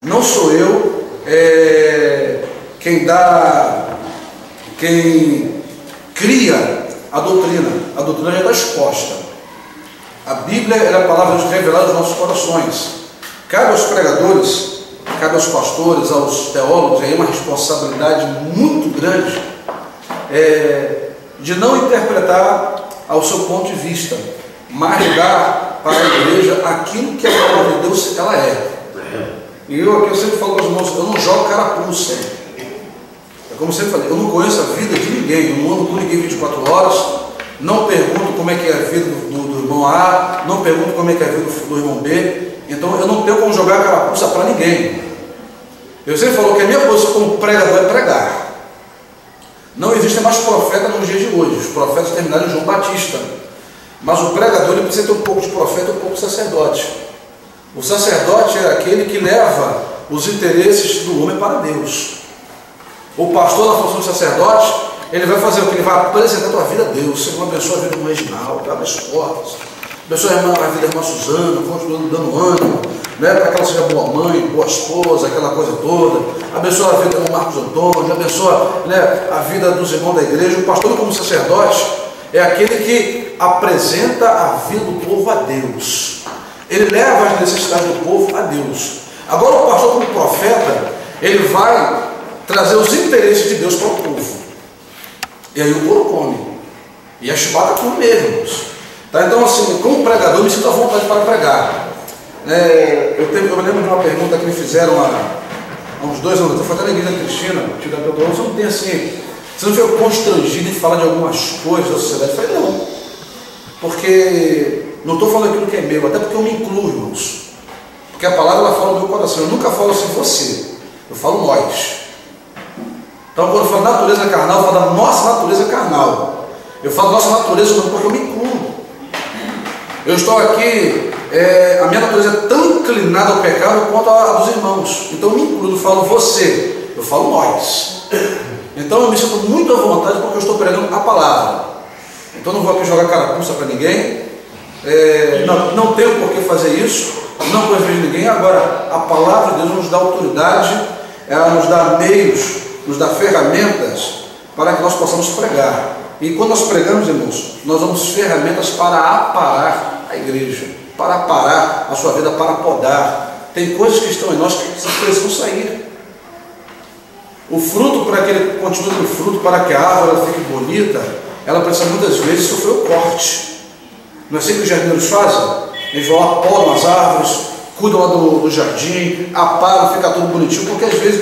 Não sou eu quem cria a doutrina. A doutrina já está exposta. A Bíblia é a palavra de Deus revelada aos nossos corações. Cabe aos pregadores, cabe aos pastores, aos teólogos, aí uma responsabilidade muito grande de não interpretar ao seu ponto de vista, mas dar para a igreja aquilo que a palavra de Deus ela é. E eu sempre falo para os irmãos, eu não jogo carapuça. É como eu sempre falei, eu não conheço a vida de ninguém, eu não ando com ninguém 24 horas, não pergunto como é que é a vida do irmão A, não pergunto como é que é a vida do irmão B, então eu não tenho como jogar carapuça para ninguém. Eu sempre falo que a minha posição como pregador é pregar. Não existe mais profeta nos dias de hoje, os profetas terminaram em João Batista, mas o pregador ele precisa ter um pouco de profeta e um pouco de sacerdote. O sacerdote é aquele que leva os interesses do homem para Deus. O pastor, na função de sacerdote, ele vai fazer o que? Ele vai apresentar a tua vida a Deus. Você abençoa a vida do irmão Reginaldo, abre as portas, abençoa a vida da irmã Suzana, continua dando ânimo, né, para que ela seja boa mãe, boa esposa, aquela coisa toda. Abençoa a vida do irmão Marcos Antônio, abençoa, né, a vida dos irmãos da igreja. O pastor, como sacerdote, é aquele que apresenta a vida do povo a Deus. Ele leva as necessidades do povo a Deus. Agora o pastor, como profeta, ele vai trazer os interesses de Deus para o povo. E aí o couro come. E a chibata come mesmo. Tá? Então, assim, como pregador, eu me sinto à vontade para pregar. Eu me lembro de uma pergunta que me fizeram há uns 2 anos. Eu fui até na igreja Cristina, você não tem assim, você não ficou constrangido em falar de algumas coisas da sociedade? Eu falei, não. Porque não estou falando aquilo que é meu, até porque eu me incluo, irmãos. Porque a palavra ela fala no meu coração. Eu nunca falo assim você, eu falo nós. Então quando eu falo natureza carnal, eu falo da nossa natureza carnal. Eu falo nossa natureza porque eu me incluo. Eu estou aqui, a minha natureza é tão inclinada ao pecado quanto a dos irmãos. Então eu me incluo, eu falo você, eu falo nós. Então eu me sinto muito à vontade porque eu estou pregando a palavra. Então não vou aqui jogar carapuça para ninguém. Não tenho por que fazer isso, não conheço ninguém. Agora, a palavra de Deus nos dá autoridade, ela nos dá meios, nos dá ferramentas para que nós possamos pregar. E quando nós pregamos, irmãos, nós damos ferramentas para aparar a igreja, para aparar a sua vida, para podar. Tem coisas que estão em nós que precisam sair. O fruto, para que ele continue no fruto, para que a árvore fique bonita, ela precisa muitas vezes sofrer o corte. Não é assim que os jardineiros fazem? Eles vão lá, podam as árvores, cuidam lá do jardim, aparam, fica tudo bonitinho, porque às vezes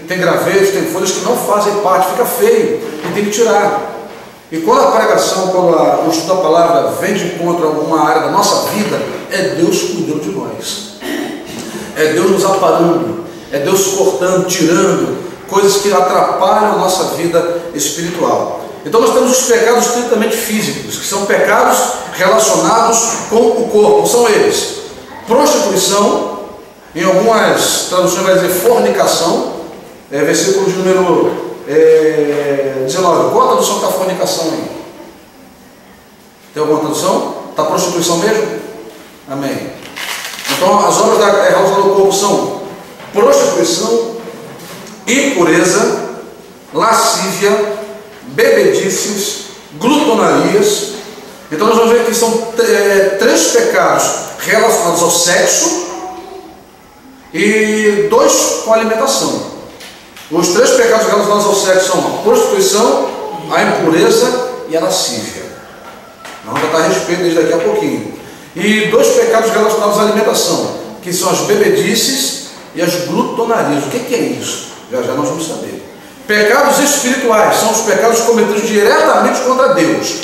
tem gravetos, tem folhas que não fazem parte, fica feio e tem que tirar. E quando a pregação, quando o estudo da palavra vem de encontro a alguma área da nossa vida, é Deus cuidando de nós. É Deus nos aparando, é Deus cortando, tirando coisas que atrapalham a nossa vida espiritual. Então nós temos os pecados estritamente físicos, que são pecados relacionados com o corpo. São eles: prostituição, em algumas traduções vai dizer fornicação, versículo de número 19. Qual a tradução está fornicação aí? Tem alguma tradução? Está prostituição mesmo? Amém. Então as obras relacionadas ao corpo são prostituição, impureza, lascívia, bebedices, glutonarias. Então nós vamos ver que são 3 pecados relacionados ao sexo e 2 com a alimentação. Os 3 pecados relacionados ao sexo são a prostituição, a impureza e a lascívia. Nós vamos tratar a respeito desde daqui a pouquinho. E 2 pecados relacionados à alimentação, que são as bebedices e as glutonarias. O que é isso? Já já nós vamos saber. Pecados espirituais são os pecados cometidos diretamente contra Deus.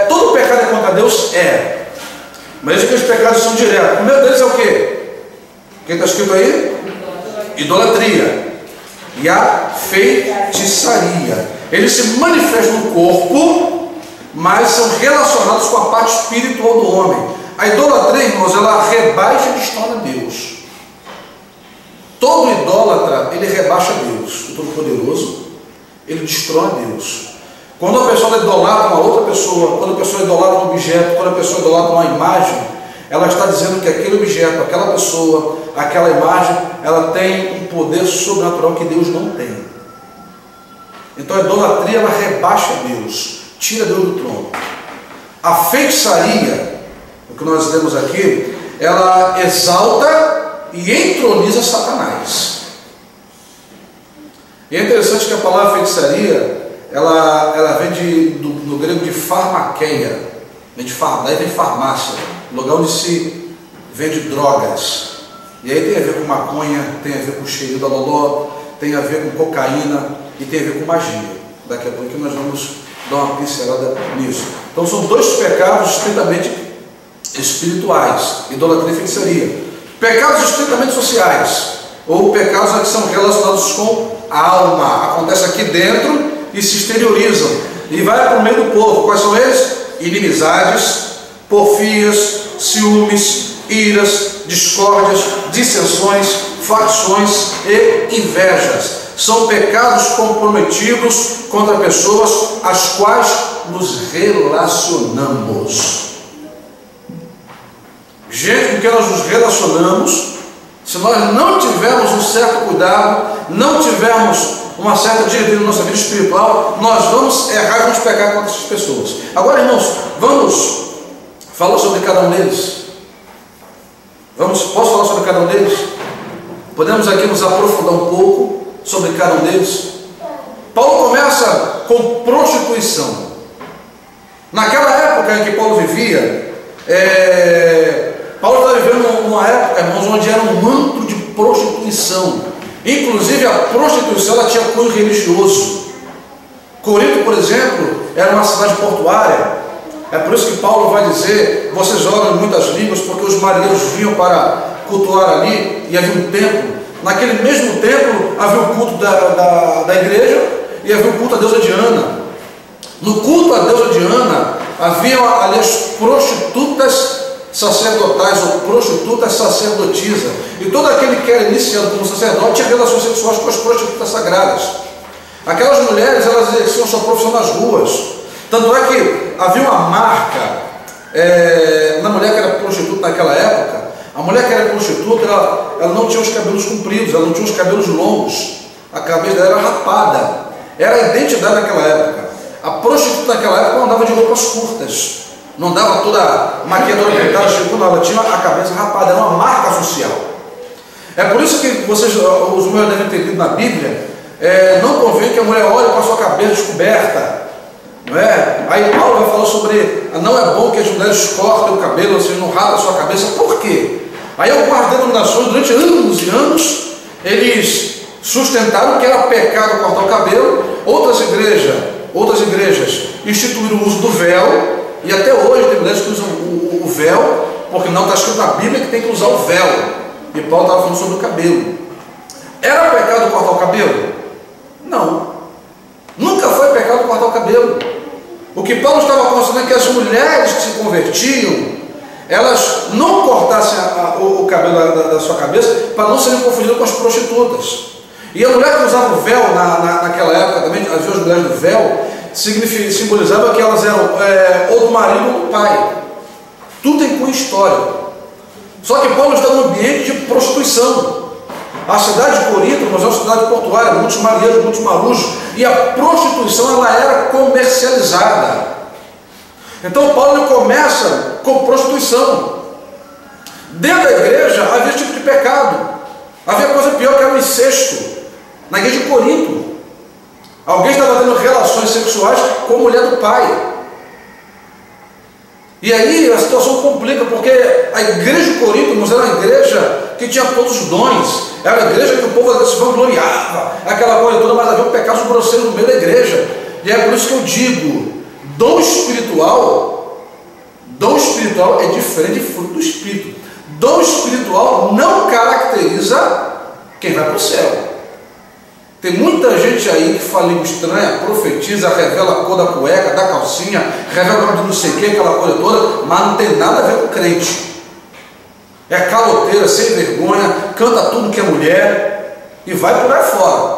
Todo pecado é contra Deus? Mas aqueles pecados são diretos. O primeiro deles é o quê? O que está escrito aí? Idolatria e a feitiçaria. Eles se manifestam no corpo, mas são relacionados com a parte espiritual do homem. A idolatria, irmãos, ela rebaixa e destrói Deus. Todo idólatra, ele rebaixa Deus, o Todo-Poderoso, ele destrói Deus. Quando a pessoa idolatra uma outra pessoa, quando a pessoa idolatra um objeto, quando a pessoa idolatra uma imagem, ela está dizendo que aquele objeto, aquela pessoa, aquela imagem, ela tem um poder sobrenatural que Deus não tem. Então a idolatria, ela rebaixa Deus, tira Deus do trono. A feitiçaria, o que nós lemos aqui, ela exalta e entroniza Satanás. E é interessante que a palavra feitiçaria, ela vem do grego de farmaqueia, daí vem farmácia, lugar onde se vende drogas. E aí tem a ver com maconha, tem a ver com cheirinho da loló, tem a ver com cocaína e tem a ver com magia. Daqui a pouco nós vamos dar uma pincelada nisso. Então são dois pecados estritamente espirituais, idolatria e feitiçaria. Pecados estritamente sociais, ou pecados que são relacionados com a alma, acontece aqui dentro e se exteriorizam, e vai para o meio do povo. Quais são eles? Inimizades, porfias, ciúmes, iras, discórdias, dissensões, facções e invejas. São pecados comprometidos contra pessoas às quais nos relacionamos. Gente com quem nós nos relacionamos, se nós não tivermos um certo cuidado, não tivermos uma certa diretriz na nossa vida espiritual, nós vamos errar e vamos pecar contra essas pessoas. Agora, irmãos, vamos falar sobre cada um deles. Posso falar sobre cada um deles? Podemos aqui nos aprofundar um pouco sobre cada um deles. Paulo começa com prostituição. Naquela época em que Paulo vivia, Paulo está vivendo uma época, irmãos, onde era um antro de prostituição. Inclusive a prostituição, ela tinha cunho religioso. Corinto, por exemplo, era uma cidade portuária. É por isso que Paulo vai dizer: vocês oram em muitas línguas, porque os marinheiros vinham para cultuar ali, e havia um templo. Naquele mesmo templo havia o culto da igreja e havia o culto à deusa Diana. No culto à deusa Diana havia ali as prostitutas sacerdotais ou prostitutas sacerdotisas, e todo aquele que era iniciado como sacerdote tinha relações sexuais com as prostitutas sagradas. Aquelas mulheres, elas exerciam sua profissão nas ruas. Tanto é que havia uma marca na mulher que era prostituta naquela época. A mulher que era prostituta, ela não tinha os cabelos compridos, ela não tinha os cabelos longos, a cabeça dela era rapada. Era a identidade naquela época. A prostituta naquela época não andava de roupas curtas, não dava toda maquiadora pintada, chegou, ela tinha a cabeça rapada, era uma marca social. É por isso que vocês, os meus devem ter lido na Bíblia, não convém que a mulher olhe para a sua cabeça descoberta, não é? Aí Paulo vai falar sobre, não é bom que as mulheres cortem o cabelo, ou seja, não rapam a sua cabeça. Por quê? Aí algumas denominações, durante anos e anos, eles sustentaram que era pecado cortar o cabelo. Outras igrejas instituíram o uso do véu, e até hoje tem mulheres que usam o véu, porque não está escrito na Bíblia que tem que usar o véu. E Paulo estava falando sobre o cabelo. Era pecado cortar o cabelo? Não. Nunca foi pecado cortar o cabelo. O que Paulo estava aconselhando é que as mulheres que se convertiam, elas não cortassem o cabelo da sua cabeça para não serem confundidas com as prostitutas. E a mulher que usava o véu naquela época também, as mulheres do véu, simbolizava que elas eram ou do marido ou do pai. Tudo tem cunho histórico. Só que Paulo está num ambiente de prostituição. A cidade de Corinto, mas é uma cidade portuária, muitos marinheiros, muitos marujos, e a prostituição ela era comercializada. Então Paulo começa com prostituição. Dentro da igreja havia esse tipo de pecado. Havia coisa pior que era o incesto. Na igreja de Corinto, alguém estava tendo relações sexuais com a mulher do pai. E aí a situação complica, porque a igreja de Corinto era uma igreja que tinha todos os dons. Era a igreja que o povo se vangloriava, aquela coisa toda, mas havia um pecado grosseiro no meio da igreja. E é por isso que eu digo, dom espiritual é diferente de fruto do Espírito. Dom espiritual não caracteriza quem vai para o céu. Tem muita gente aí que fala língua estranha, profetiza, revela a cor da cueca, da calcinha, revela o nome de não sei o que, aquela coisa toda, mas não tem nada a ver com crente. É caloteira, sem vergonha, canta tudo que é mulher e vai por aí fora.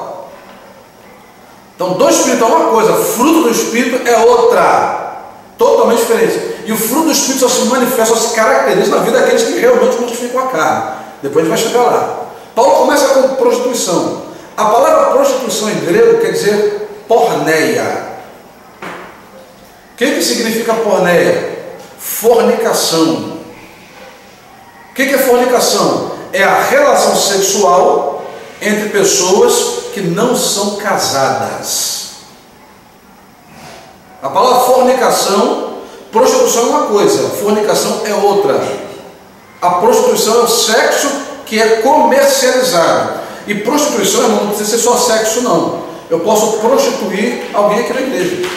Então, dom espiritual é uma coisa, fruto do Espírito é outra, totalmente diferente. E o fruto do Espírito só se manifesta, só se caracteriza na vida daqueles que realmente mortificam a carne. Depois a gente vai chegar lá. Paulo começa com prostituição. A palavra prostituição em grego quer dizer porneia. O que significa porneia? Fornicação. O que é fornicação? É a relação sexual entre pessoas que não são casadas. A palavra fornicação, prostituição é uma coisa, fornicação é outra. A prostituição é o sexo que é comercializado. E prostituição, irmão, não precisa ser só sexo, não. Eu posso prostituir alguém aqui na igreja.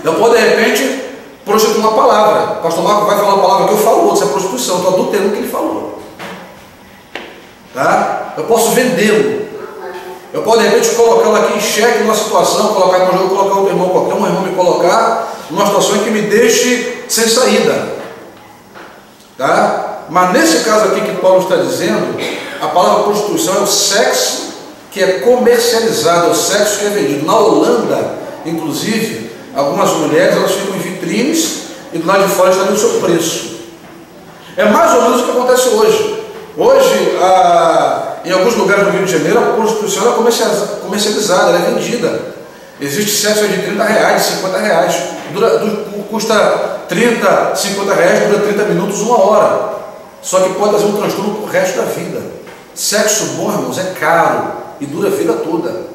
Eu posso, de repente, prostituir uma palavra. O pastor Marco vai falar a palavra que eu falo, outra, isso é prostituição. Estou adulterando o que ele falou. Tá? Eu posso vendê-lo. Eu posso, de repente, colocá-lo aqui em xeque numa situação, colocar no jogo, colocar outro irmão qualquer, um irmão me colocar numa situação que me deixe sem saída. Tá? Mas nesse caso aqui que Paulo está dizendo, a palavra prostituição é o sexo que é comercializado, é o sexo que é vendido. Na Holanda, inclusive, algumas mulheres elas ficam em vitrines e do lado de fora está ali o seu preço. É mais ou menos o que acontece hoje. Hoje, em alguns lugares do Rio de Janeiro, a prostituição é comercializada, ela é vendida. Existe sexo de R$30, R$50. Custa 30, 50 reais, dura 30 minutos, 1 hora. Só que pode trazer um transtorno para o resto da vida. Sexo bom, irmãos, é caro e dura a vida toda.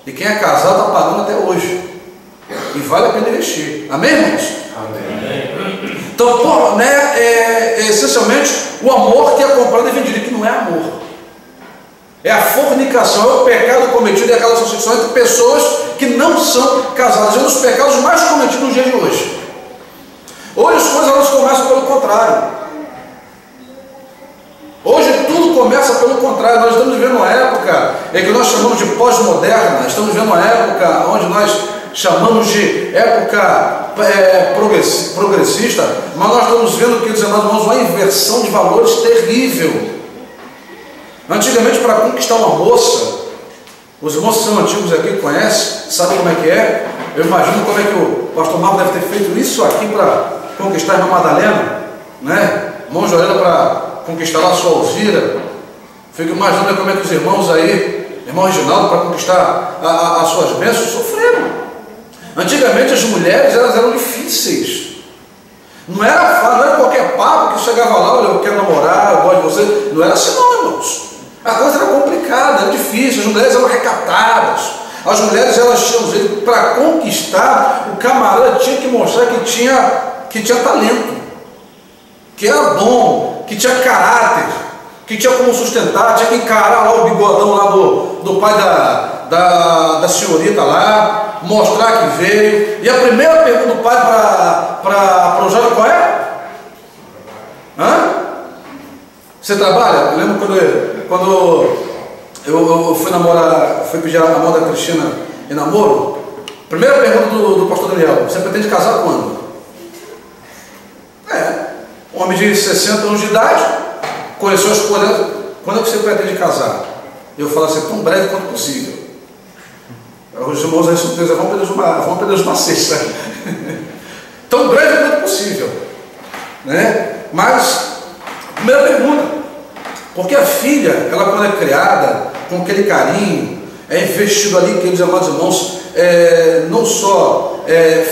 E quem é casado está pagando até hoje. E vale a pena investir. Amém, irmãos? Amém. Então, é essencialmente o amor que é comprado e vendido, que não é amor. É a fornicação, é o pecado cometido, é a relação sexual entre pessoas que não são casadas. É um dos pecados mais cometidos nos dias de hoje. Hoje as coisas elas começam pelo contrário. Hoje tudo começa pelo contrário. Nós estamos vivendo uma época em que nós chamamos de pós-moderna. Estamos vivendo uma época onde nós chamamos de época progressista, mas nós estamos vendo, queridos irmãos, uma inversão de valores terrível. Antigamente, para conquistar uma moça, os irmãos que são antigos aqui conhecem, sabem como é que é. Eu imagino como é que o pastor Marco deve ter feito isso aqui para conquistar a irmã Madalena, né? Irmão Jorena para conquistar a sua Alzira. Fico imaginando como é que os irmãos aí, irmão Reginaldo, para conquistar as suas bênçãos, sofreram. Antigamente as mulheres elas eram difíceis. Não era fácil, não era qualquer papo que chegava lá, olha, eu quero namorar, eu gosto de você. Não era assim não, irmãos. A coisa era complicada, era difícil, as mulheres eram recatadas. As mulheres elas tinham jeito para conquistar, o camarada tinha que mostrar que tinha talento, que era bom, que tinha caráter, que tinha como sustentar, tinha que encarar lá o bigodão lá do pai da senhorita lá, mostrar que veio. E a primeira pergunta do pai para o jovem qual é? Hã? Você trabalha? Eu lembro quando eu fui pedir a mão da Cristina em namoro. Primeira pergunta do pastor Daniel: você pretende casar quando? Um homem de 60 anos de idade, conheceu a esposa. Quando é que você pretende casar? Eu falo assim, tão breve quanto possível. Os irmãos aí surpresa, vão perder uma cesta. Tão breve quanto possível, né? Mas, primeira pergunta, porque a filha, ela quando é criada com aquele carinho, é investido ali, queridos amados irmãos, não só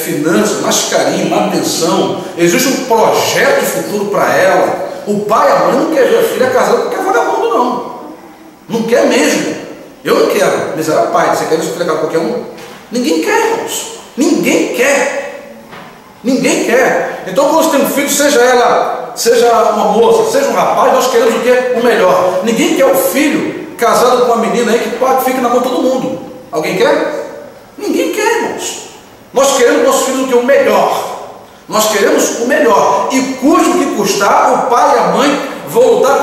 finanças, mas carinho, manutenção. Existe um projeto de futuro para ela. O pai e a mãe não quer ver a filha casada porque é vagabundo, não. Não quer mesmo. Eu não quero. Mas era pai, você quer ver sua filha casada qualquer um? Ninguém quer, irmãos. Ninguém quer. Ninguém quer. Então quando você tem um filho, seja uma moça, seja um rapaz, nós queremos o quê? O melhor. Ninguém quer o filho casado com uma menina aí que fica na mão de todo mundo. Alguém quer? Ninguém quer, irmãos. Nós queremos nossos filhos o que? O melhor. Nós queremos o melhor. E custe o que custar, o pai e a mãe vão lutar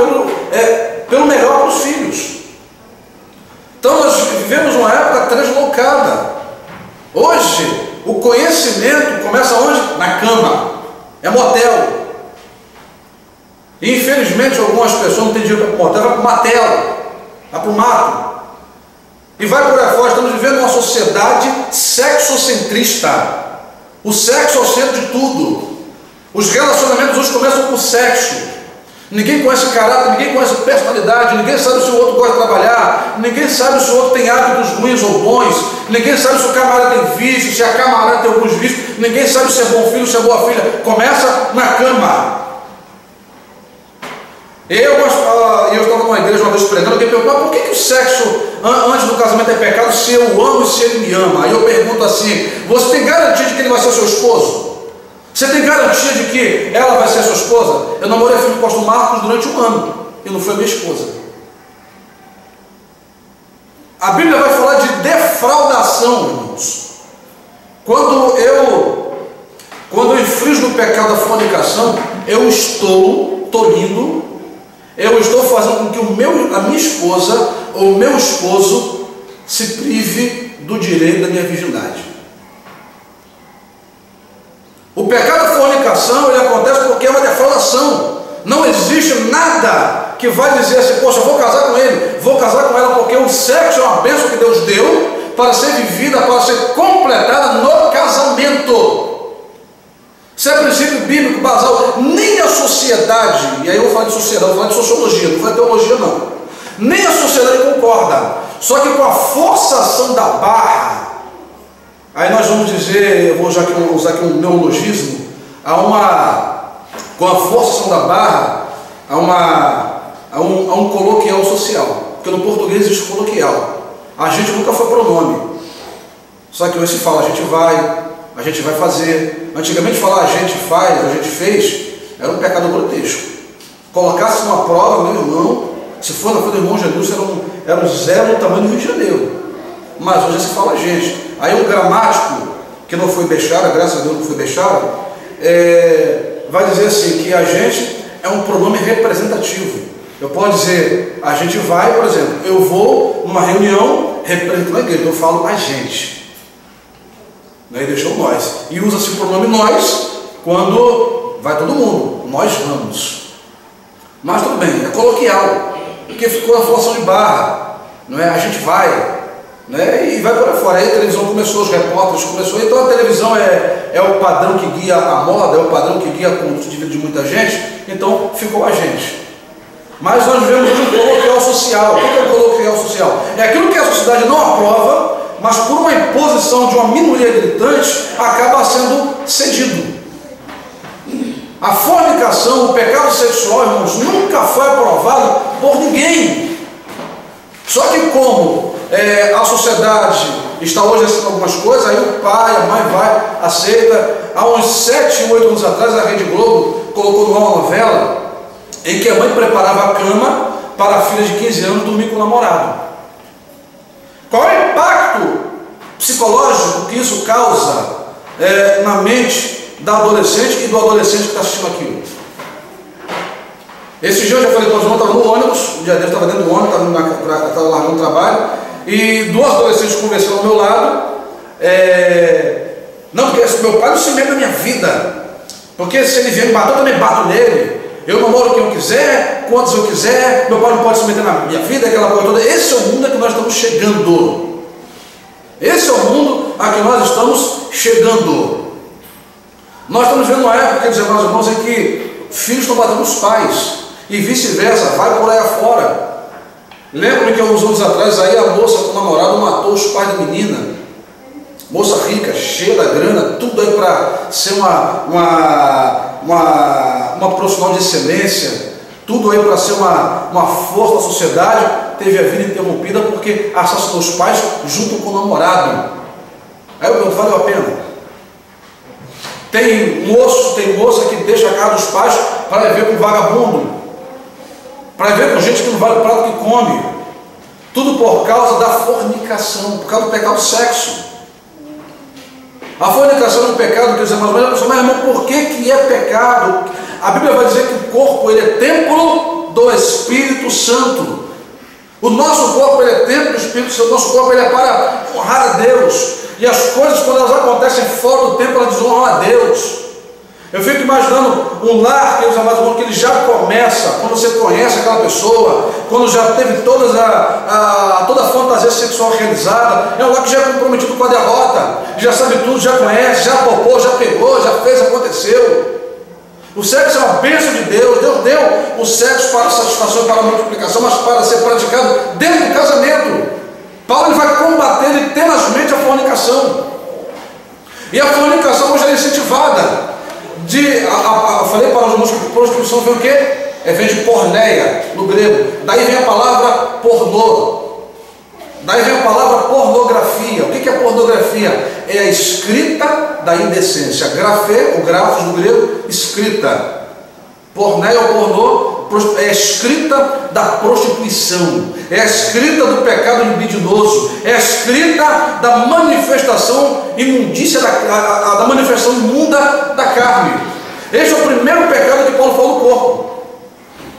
pelo melhor para os filhos. Então nós vivemos uma época translocada. Hoje, o conhecimento começa onde? Na cama. É motel. E infelizmente algumas pessoas não têm dinheiro para o motel, vai para o matel, vai para o mato. E vai por aí fora. Estamos vivendo uma sociedade sexocentrista. O sexo é o centro de tudo. Os relacionamentos hoje começam com o sexo. Ninguém conhece caráter, ninguém conhece personalidade, ninguém sabe se o outro gosta de trabalhar, ninguém sabe se o outro tem hábitos ruins ou bons, ninguém sabe se o camarada tem vícios, se a camarada tem alguns vícios, ninguém sabe se é bom filho, se é boa filha. Começa na cama. Eu estava numa igreja uma vez pregando, alguém perguntou, por que o sexo antes do casamento é pecado se eu amo e se ele me ama? Aí eu pergunto assim, você tem garantia de que ele vai ser seu esposo? Você tem garantia de que ela vai ser sua esposa? Eu namorei a filha do apóstolo Marcos durante 1 ano e não foi minha esposa. A Bíblia vai falar de defraudação, irmãos. Quando eu infringo o pecado da fornicação, eu estou tolindo, eu estou fazendo com que a minha esposa ou o meu esposo se prive do direito da minha virgindade. O pecado da fornicação, ele acontece porque é uma defraudação. Não existe nada que vai dizer assim, poxa, eu vou casar com ele, vou casar com ela, porque o sexo é uma bênção que Deus deu para ser vivida, para ser completada no casamento. Isso é princípio bíblico basal. Nem a sociedade, e aí eu vou falar de sociedade, eu vou falar de sociologia, não vou falar de teologia não. Nem a sociedade concorda. Só que com a forçação da barra, aí nós vamos dizer, eu vou usar aqui um neologismo, com a forçação da barra, há um coloquial social, porque no português existe coloquial. A gente nunca foi pronome. Só que hoje se fala, a gente vai fazer. Antigamente falar a gente faz, a gente fez, era um pecado grotesco. Colocasse uma prova, meu irmão, se for na do irmão Jesus, era um zero no tamanho do Rio de Janeiro. Mas hoje se fala a gente. Aí um gramático, que não foi Bechara, graças a Deus não foi Bechara, vai dizer assim, que a gente é um pronome representativo. Eu posso dizer, a gente vai, por exemplo, eu vou numa reunião representando a igreja, eu falo a gente. Daí deixou nós. E usa-se o pronome nós quando vai todo mundo. Nós vamos. Mas tudo bem, é coloquial, porque ficou na forçação de barra, não é? A gente vai. Né? E vai por aí fora. Aí a televisão começou, os repórteres começou. Então a televisão é o padrão que guia a moda, é o padrão que guia a conduta de vida de muita gente. Então ficou a gente. Mas nós vivemos um coloquial social. O que é o coloquial social? É aquilo que a sociedade não aprova, mas por uma imposição de uma minoria gritante acaba sendo cedido. A fornicação, o pecado sexual, irmãos, nunca foi aprovado por ninguém. Só que como a sociedade está hoje aceitando algumas coisas, aí o pai, a mãe vai, aceita. Há uns 7, 8 anos atrás, a Rede Globo colocou numa novela em que a mãe preparava a cama para a filha de 15 anos dormir com o namorado. Qual é o impacto psicológico que isso causa na mente da adolescente e do adolescente que está assistindo aquilo? Esse dia eu já falei para o João, estava no ônibus, um dia dele estava dentro do ônibus, estava largando o trabalho, e 2 adolescentes conversando ao meu lado, não, porque meu pai não se mete na minha vida, porque se ele vier me bater, eu também bato nele, eu namoro quem eu quiser, quantos eu quiser, meu pai não pode se meter na minha vida, aquela coisa toda. Esse é o mundo a que nós estamos chegando. Esse é o mundo a que nós estamos chegando. Nós estamos vendo uma época, quer dizer, meus irmãos, em que filhos estão batendo os pais, e vice-versa, vai por aí afora. Lembro-me que alguns anos atrás, aí a moça com o namorado matou os pais da menina. Moça rica, cheia da grana, tudo aí para ser uma profissional de excelência, tudo aí para ser uma força da sociedade, teve a vida interrompida porque assassinou os pais junto com o namorado. Aí eu pergunto, valeu a pena? Tem moça que deixa a casa dos pais para viver com vagabundo, para viver com gente que não vale o prato que come, tudo por causa da fornicação, por causa do pecado do sexo. A fornicação é um pecado, quer dizer, mas irmão, por que é pecado? A Bíblia vai dizer que o corpo ele é templo do Espírito Santo. O nosso corpo ele é templo do Espírito Santo, o nosso corpo ele é para honrar a Deus. E as coisas, quando elas acontecem fora do templo, elas desonram a Deus. Eu fico imaginando um lar, que ele já começa, quando você conhece aquela pessoa, quando já teve toda a fantasia sexual realizada, é um lar que já é comprometido com a derrota, já sabe tudo, já conhece, já popou, já pegou, já fez, aconteceu. O sexo é uma bênção de Deus. Deus deu o sexo para satisfação e para multiplicação, mas para ser praticado dentro do casamento. Paulo ele vai combater tenazmente a fornicação. E a fornicação hoje é incentivada. Eu falei para os irmãos que prostituição vem o quê? Vem de porneia, no grego. Daí vem a palavra pornô. Daí vem a palavra pornografia. O que é pornografia? É a escrita da indecência. Grafê, o grafos do grego, escrita. Porneia ou pornô é a escrita da prostituição. É a escrita do pecado libidinoso. É a escrita da manifestação imundícia, da manifestação imunda da carne. Esse é o primeiro pecado que Paulo falou no corpo.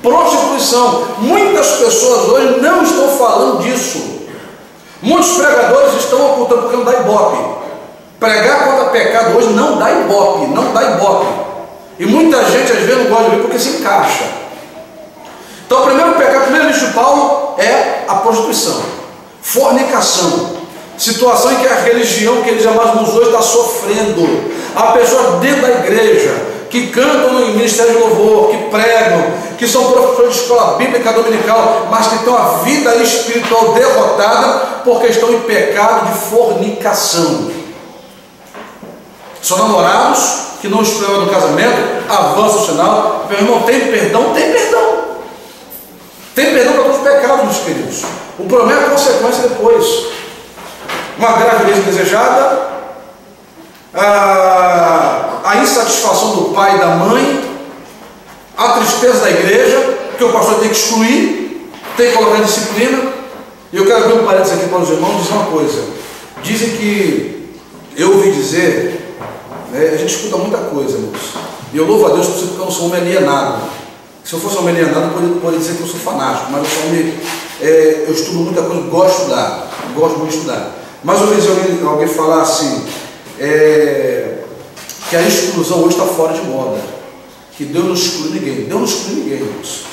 Prostituição. Muitas pessoas hoje não estão falando disso. Muitos pregadores estão ocultando porque não dá ibope. Pregar contra pecado hoje não dá ibope, não dá ibope. E muita gente às vezes não gosta de ver porque se encaixa. Então o primeiro pecado, o primeiro lixo de Paulo é a prostituição, fornicação, situação em que a religião que eles chamamos hoje está sofrendo. Há pessoas dentro da igreja que cantam no ministério de louvor, que pregam, que são professores de escola bíblica dominical, mas que estão a vida espiritual derrotada porque estão em pecado de fornicação. São namorados que não esperam no casamento, avança o sinal. Meu irmão, tem perdão? Tem perdão. Tem perdão para todos os pecados, meus queridos. O problema é a consequência depois. Uma gravidez indesejada, a insatisfação do pai e da mãe, a tristeza da igreja, que o pastor tem que excluir, tem que colocar disciplina. E eu quero abrir um parênteses aqui para os irmãos dizer uma coisa. Dizem que, eu ouvi dizer, a gente escuta muita coisa, irmãos. E eu louvo a Deus porque eu não sou homem alienado. Se eu fosse um homem alienado, eu poderia dizer que eu sou fanático, mas eu estudo muita coisa, gosto de estudar, gosto muito de estudar. Mas eu ouvi alguém falar assim, que a exclusão hoje está fora de moda, que Deus não exclui ninguém. Deus não exclui ninguém, irmãos.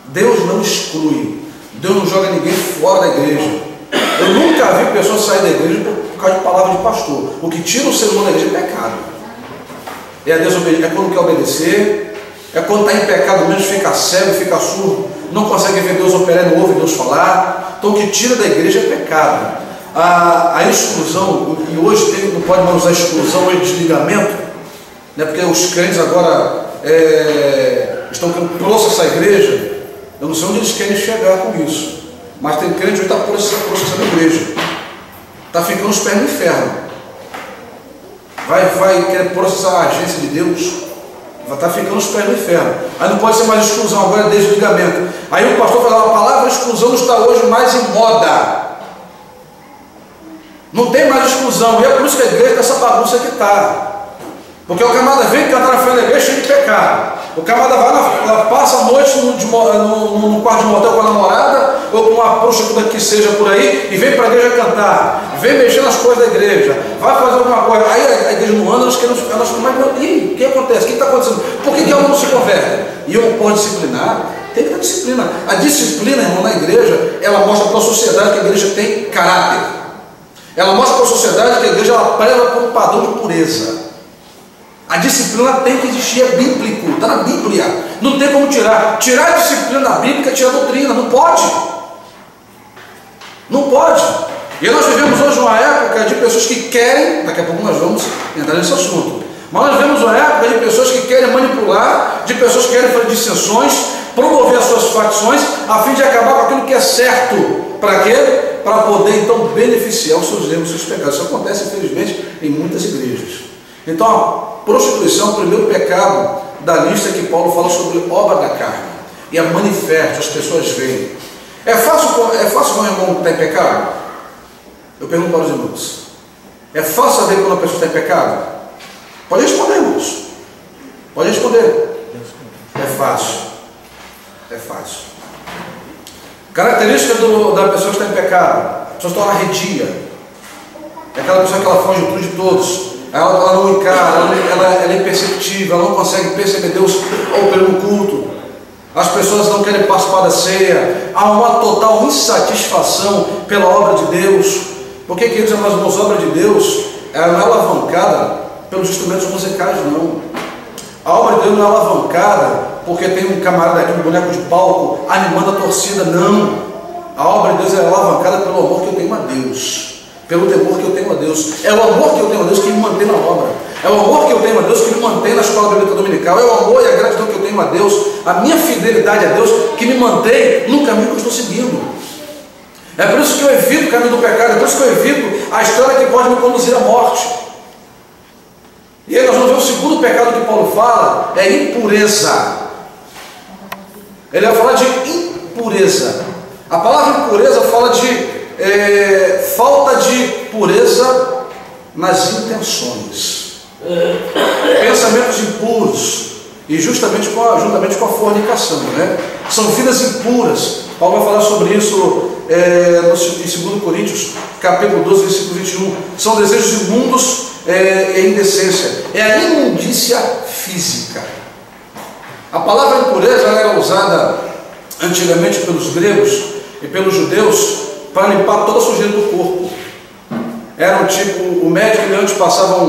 Deus não exclui. Deus não joga ninguém fora da igreja. Eu nunca vi pessoas sair da igreja por causa de palavra de pastor. O que tira o ser humano da igreja é pecado. É a desobediência, é quando quer obedecer, é quando está em pecado mesmo, fica cego, fica surdo, não consegue ver Deus operar, não ouve Deus falar. Então o que tira da igreja é pecado. A exclusão, e hoje não pode mais usar exclusão ou desligamento, né, porque os crentes agora estão querendo processar a igreja. Eu não sei onde eles querem chegar com isso, mas tem crente que está processando a igreja, está ficando os pés no inferno, vai querer processar a agência de Deus, vai estar ficando os pés no inferno. Aí não pode ser mais exclusão, agora é desligamento. Aí o pastor fala, a palavra exclusão não está hoje mais em moda. Não tem mais exclusão, e é por isso que a igreja está essa bagunça que está. Porque o camarada vem cantar na frente da igreja cheio de pecado. O camarada vai passa a noite no quarto de motel com a namorada, ou com uma prostituta que seja por aí, e vem para a igreja cantar, vem mexer nas coisas da igreja, vai fazer alguma coisa. Aí a igreja não anda, elas ficam mais. E o que acontece? O que está acontecendo? Por que ela não se converte? E eu não posso disciplinar? Tem que ter disciplina. A disciplina, irmão, na igreja, ela mostra para a sociedade que a igreja tem caráter. Ela mostra para a sociedade que a igreja ela preza por um padrão de pureza. A disciplina tem que existir, é bíblico, está na Bíblia. Não tem como tirar. Tirar a disciplina da Bíblia é tirar a doutrina. Não pode. Não pode. E nós vivemos hoje uma época de pessoas que querem, daqui a pouco nós vamos entrar nesse assunto, mas nós vivemos uma época de pessoas que querem manipular, de pessoas que querem fazer dissensões, promover as suas facções, a fim de acabar com aquilo que é certo. Para quê? Para poder então beneficiar os seus erros, os seus pecados. Isso acontece infelizmente em muitas igrejas. Então a prostituição é o primeiro pecado da lista que Paulo fala sobre obra da carne. E é manifesto, as pessoas veem. É fácil ver um irmão que está em pecado? Eu pergunto para os irmãos. É fácil saber quando a pessoa está em pecado? Pode responder, irmãos. Pode responder. É fácil. É fácil. Característica da pessoa que está em pecado: a pessoa está arredia. É aquela pessoa que ela foge tudo de todos. Ela não encara, ela é imperceptível, ela não consegue perceber Deus operando no culto. As pessoas não querem participar da ceia. Há uma total insatisfação pela obra de Deus. Porque, queridos irmãos, a obra de Deus ela não é alavancada pelos instrumentos musicais, não. A obra de Deus não é alavancada porque tem um camarada aqui, um boneco de palco, animando a torcida, não. A obra de Deus é alavancada pelo amor que eu tenho a Deus, pelo temor que eu tenho a Deus. É o amor que eu tenho a Deus que me mantém na obra. É o amor que eu tenho a Deus que me mantém na escola bíblica dominical. É o amor e a gratidão que eu tenho a Deus, a minha fidelidade a Deus, que me mantém no caminho que eu estou seguindo. É por isso que eu evito o caminho do pecado, é por isso que eu evito a história que pode me conduzir à morte. E aí nós vamos ver o segundo pecado que Paulo fala, é impureza. Ele vai falar de impureza. A palavra impureza fala de falta de pureza nas intenções. Pensamentos impuros. E juntamente com a fornicação, né? São vidas impuras. Paulo vai falar sobre isso em 2 Coríntios, capítulo 12, versículo 21. São desejos imundos e indecência. É a imundícia física. A palavra impureza era usada antigamente pelos gregos e pelos judeus para limpar toda a sujeira do corpo. Era um tipo, o médico ele antes passava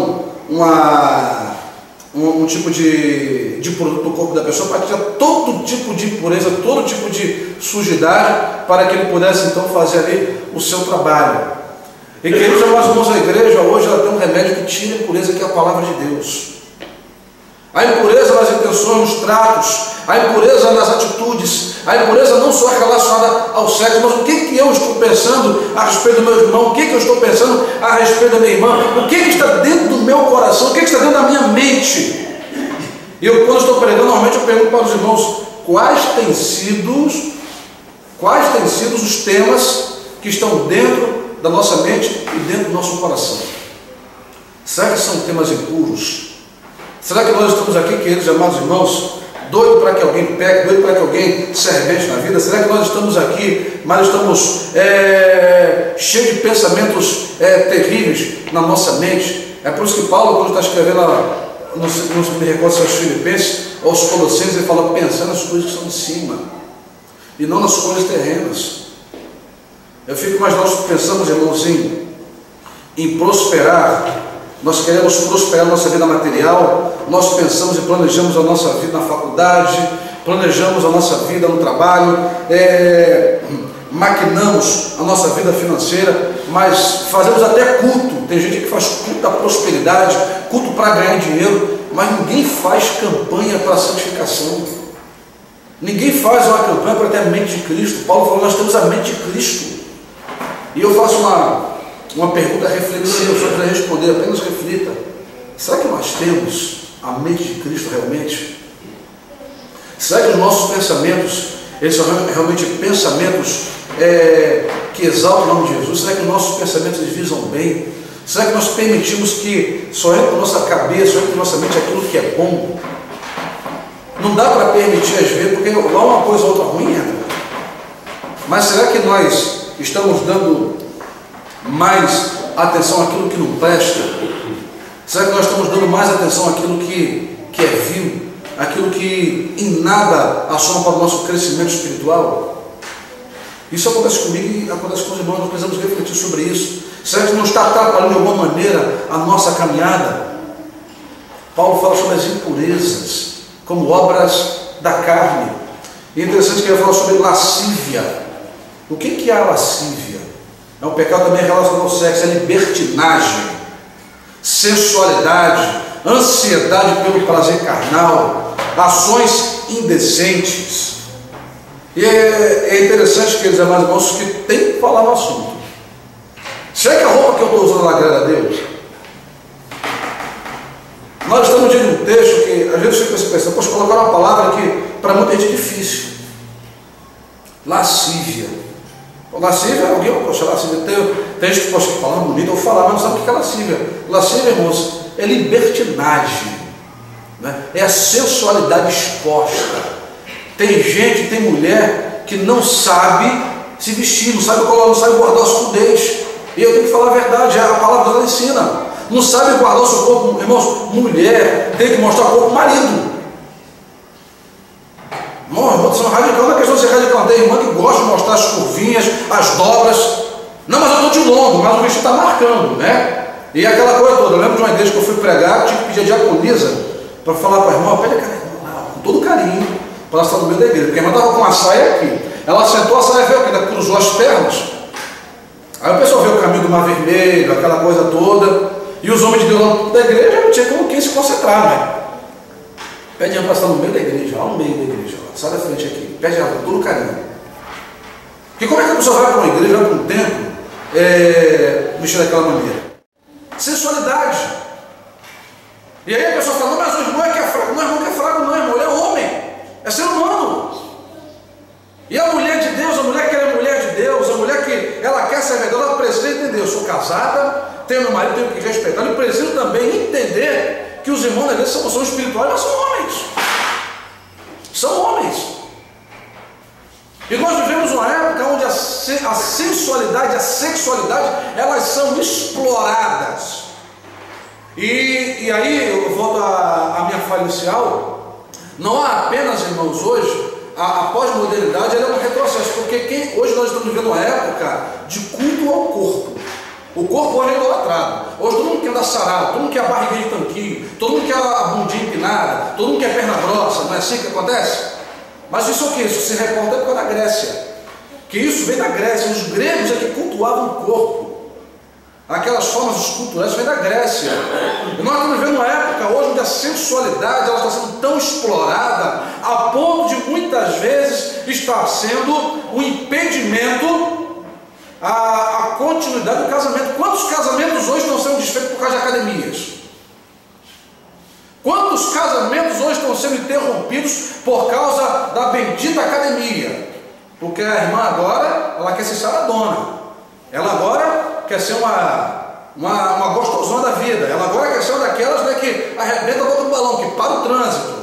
um tipo de produto no corpo da pessoa para tirar todo tipo de impureza, todo tipo de sujidade, para que ele pudesse então fazer ali o seu trabalho. E queridos amados irmãos, a igreja hoje ela tem um remédio que tira a impureza, que é a palavra de Deus. A impureza nas intenções, nos tratos, a impureza nas atitudes, a impureza não só relacionada ao sexo, mas o que eu estou pensando a respeito do meu irmão, o que eu estou pensando a respeito da minha irmã, o que está dentro do meu coração, o que está dentro da minha mente. E eu, quando estou pregando, normalmente eu pergunto para os irmãos quais têm sido os temas que estão dentro da nossa mente e dentro do nosso coração. Será que são temas impuros? Será que nós estamos aqui, queridos amados irmãos, doido para que alguém pegue, doido para que alguém se arrebente na vida? Será que nós estamos aqui, mas estamos cheios de pensamentos terríveis na nossa mente? É por isso que Paulo, quando está escrevendo, não me recordo se é aos Filipenses ou aos Colossenses, ele fala, pensando nas coisas que são de cima e não nas coisas terrenas. Eu fico, mas nós pensamos, irmãos, em prosperar. Nós queremos prosperar a nossa vida material, nós pensamos e planejamos a nossa vida na faculdade, planejamos a nossa vida no trabalho, maquinamos a nossa vida financeira, mas fazemos até culto. Tem gente que faz culto da prosperidade, culto para ganhar dinheiro, mas ninguém faz campanha para a santificação. Ninguém faz uma campanha para ter a mente de Cristo. Paulo falou, nós temos a mente de Cristo. E eu faço uma pergunta reflexiva, só para responder, apenas reflita. Será que nós temos a mente de Cristo realmente? Será que os nossos pensamentos, eles são realmente pensamentos que exaltam o nome de Jesus? Será que os nossos pensamentos eles visam bem? Será que nós permitimos que só entre na nossa cabeça, só entre na nossa mente aquilo que é bom? Não dá para permitir às vezes, porque lá uma coisa ou outra ruim entra. Mas será que nós estamos dando mais atenção àquilo que não presta? Será que nós estamos dando mais atenção àquilo que é vil, aquilo que em nada assoma para o nosso crescimento espiritual? Isso acontece comigo e acontece com os irmãos, nós precisamos refletir sobre isso. Será que não está atrapalhando de alguma maneira a nossa caminhada? Paulo fala sobre as impurezas como obras da carne. E é interessante que ele fala sobre lascívia. O que é a lascívia? É um pecado também relacionado ao sexo, é libertinagem, sensualidade, ansiedade pelo prazer carnal, ações indecentes. E é interessante, queridos amados irmãos, que tem que falar no assunto. Será que a roupa que eu estou usando ela agrada a Deus? Nós estamos diante de um texto que às vezes você pensa, poxa, colocar uma palavra que para muita gente é difícil. Lascívia. Lascívia, alguém, poxa, lascívia, tem gente que pode falar bonito, eu vou falar, mas não sabe o que é lascívia. Lascívia, irmãos, é libertinagem, né? É a sensualidade exposta. Tem gente, tem mulher que não sabe se vestir, não sabe colar, não sabe guardar a sua nudez. E eu tenho que falar a verdade, a palavra dela ensina. Não sabe guardar o seu corpo, irmãos. Mulher tem que mostrar o corpo do marido. Irmão, são radical, não é questão de ser radical. Tem irmã que gosta de mostrar as curvinhas, as dobras. Não, mas eu estou de longo, mas o vestido está marcando, né? E aquela coisa toda. Eu lembro de uma igreja que eu fui pregar, tive que pedir a diaconisa para falar para a irmã, pede aquela irmã, com todo carinho, para ela estar no meio da igreja, porque a irmã estava com uma saia aqui, ela sentou, a saia veio aqui, ela cruzou as pernas, aí o pessoal viu o caminho do Mar Vermelho, aquela coisa toda, e os homens de Deus lá da igreja não tinha como quem se concentrar, né? Pede a irmã para estar no meio da igreja, lá no meio da igreja, ó, sai da frente aqui, pede ela com todo carinho. Porque como é que a pessoa vai para uma igreja, vai para um templo, mexer daquela maneira? Sensualidade. E aí a pessoa fala, mas o irmão é que é fraco. Não é irmão que é fraco, não, irmão, ele é homem, é ser humano. E a mulher de Deus, a mulher que é mulher de Deus, a mulher que ela quer ser verdade, ela precisa entender, eu sou casada, tenho meu marido, tenho que respeitar, eu preciso também entender que os irmãos da igreja são espirituais, mas são homens. São homens. E nós vivemos uma época onde a sensualidade, a sexualidade, elas são exploradas. E aí eu volto à minha fala inicial, não há apenas, irmãos, hoje, a pós-modernidade ela é um retrocesso, porque hoje nós estamos vivendo uma época de culto ao corpo. O corpo hoje é idolatrado. Hoje todo mundo quer andar sarado, todo mundo quer a barriguinha de tanquinho, todo mundo quer a bundinha empinada, todo mundo quer perna grossa, não é assim que acontece? Mas isso é o que? Isso se reporta por da Grécia. Que isso vem da Grécia. Os gregos é que cultuavam o corpo. Aquelas formas esculturais vêm da Grécia. E nós estamos vivendo uma época hoje onde a sensualidade ela está sendo tão explorada a ponto de muitas vezes estar sendo um impedimento à continuidade do casamento. Quantos casamentos hoje estão sendo desfeitos por causa de academias? Quantos casamentos hoje estão sendo interrompidos por causa da bendita academia? Porque a irmã agora, ela quer ser saradona. Ela agora quer ser uma gostosona da vida. Ela agora quer ser uma daquelas, né, que arrebenta a boca do balão, que para o trânsito.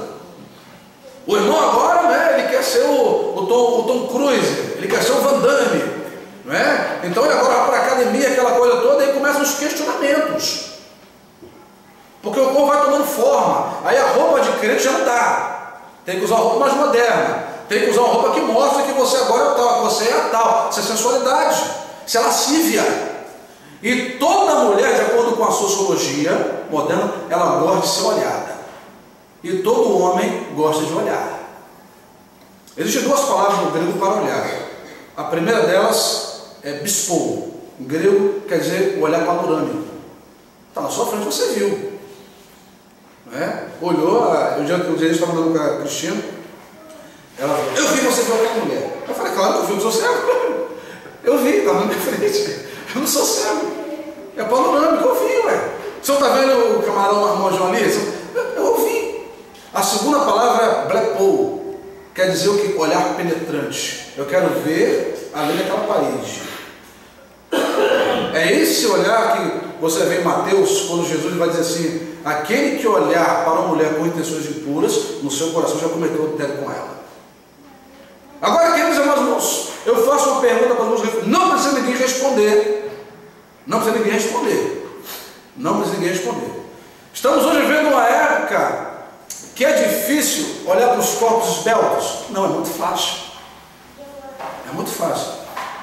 O irmão agora, né, ele quer ser o Tom Cruise, ele quer ser o Van Damme. Não é? Então ele agora vai para a academia, aquela coisa toda, e começam os questionamentos. Porque o povo vai tomando forma, aí a roupa de crente já não dá, tem que usar uma roupa mais moderna, tem que usar uma roupa que mostra que você agora é tal, que você é tal, isso é sensualidade, isso é lascívia. E toda mulher, de acordo com a sociologia moderna, ela gosta de ser olhada, e todo homem gosta de olhar. Existem duas palavras no grego para olhar. A primeira delas é bispou, em grego quer dizer o olhar panorâmico. Está na sua frente, você viu. Olhou, o dia que eu estava andando com a Cristina, ela falou, eu vi você ver aquela mulher. Eu falei, claro que eu vi, eu sou cego. Eu vi, estava na minha frente. Eu não sou cego. É panorâmico, eu vi, ué. O senhor está vendo o camarão armojão ali? Eu ouvi. A segunda palavra é blepou, quer dizer o que? Olhar penetrante. Eu quero ver além daquela parede. É esse olhar que você vê em Mateus, quando Jesus vai dizer assim, aquele que olhar para uma mulher com intenções impuras, no seu coração já cometeu adultério com ela. Agora, queridos irmãos, eu faço uma pergunta para os irmãos, não precisa ninguém responder. Não precisa ninguém responder. Não precisa ninguém responder. Estamos hoje vivendo uma época que é difícil olhar para os corpos esbeltos. Não, é muito fácil. É muito fácil.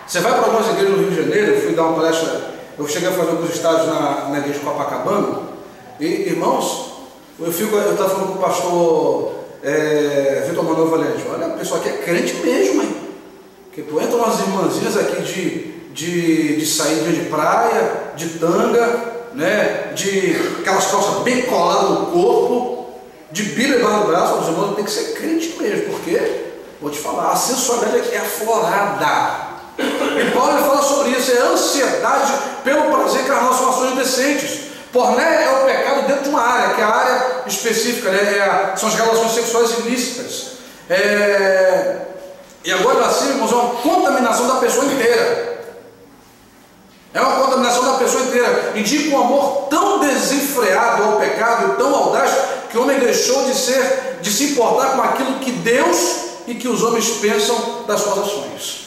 Você vai para algumas igrejas no Rio de Janeiro, eu fui dar uma palestra, eu cheguei a fazer alguns estágios na igreja de Copacabana, e irmãos, eu estava falando com o pastor Vitor Manuel Valente, olha, o pessoal aqui é crente mesmo, hein? Porque tu entra umas irmãzinhas aqui de saída de praia, de tanga, né? De aquelas calças bem coladas no corpo, de Bíblia embaixo do braço, os irmãos tem que ser crente mesmo, porque, vou te falar, a sensualidade é aflorada. E Paulo ele fala sobre isso, é ansiedade pelo prazer carnal, são ações indecentes. Porné é o pecado dentro de uma área, que é a área específica, né? São as relações sexuais ilícitas. E agora assim, irmãos, é uma contaminação da pessoa inteira. É uma contaminação da pessoa inteira. Indica um amor tão desenfreado ao pecado e tão audaz que o homem deixou de se importar com aquilo que Deus e que os homens pensam das suas ações.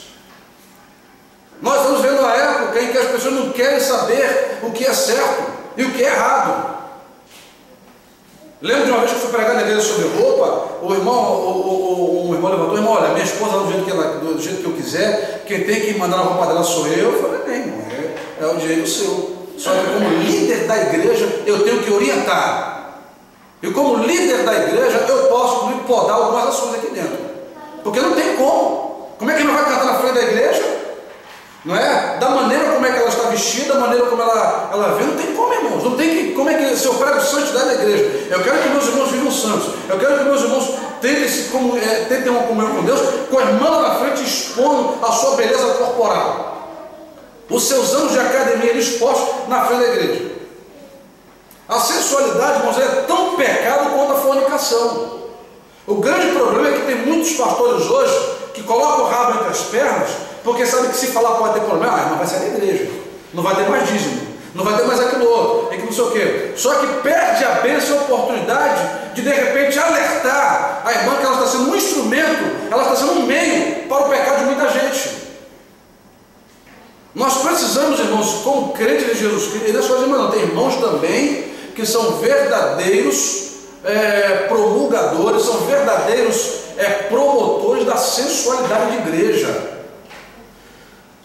Nós estamos vendo uma época em que as pessoas não querem saber o que é certo e o que é errado. Lembro de uma vez que eu fui pregar na igreja sobre roupa, um irmão levantou, irmão, olha, minha esposa do jeito que eu quiser, quem tem que mandar a roupa dela sou eu. Eu falei, bem, irmão, é o direito seu. Só que como líder da igreja, eu tenho que orientar. E como líder da igreja, eu posso me podar algumas ações aqui dentro. Porque não tem como. Como é que ele vai cantar na frente da igreja? Não é? Da maneira como é que ela está vestida, da maneira como ela vê, não tem como, irmãos. Não tem que, como é que se eu prego santidade da igreja? Eu quero que meus irmãos vivam santos. Eu quero que meus irmãos tentem uma comunhão com Deus, com as mãos na frente, expondo a sua beleza corporal. Os seus anos de academia expostos na frente da igreja. A sensualidade, irmãos, é tão pecado quanto a fornicação. O grande problema é que tem muitos pastores hoje que colocam o rabo entre as pernas, porque sabem que se falar pode ter problema, não vai sair da igreja, não vai ter mais dízimo, não vai ter mais aquilo outro, é que não sei o quê. Só que perde a bênção e a oportunidade de repente alertar a irmã que ela está sendo um instrumento, ela está sendo um meio para o pecado de muita gente. Nós precisamos, irmãos, como crentes de Jesus Cristo, e não é só as irmãs, não, tem irmãos também que são verdadeiros promulgadores, são verdadeiros promotores da sensualidade de igreja.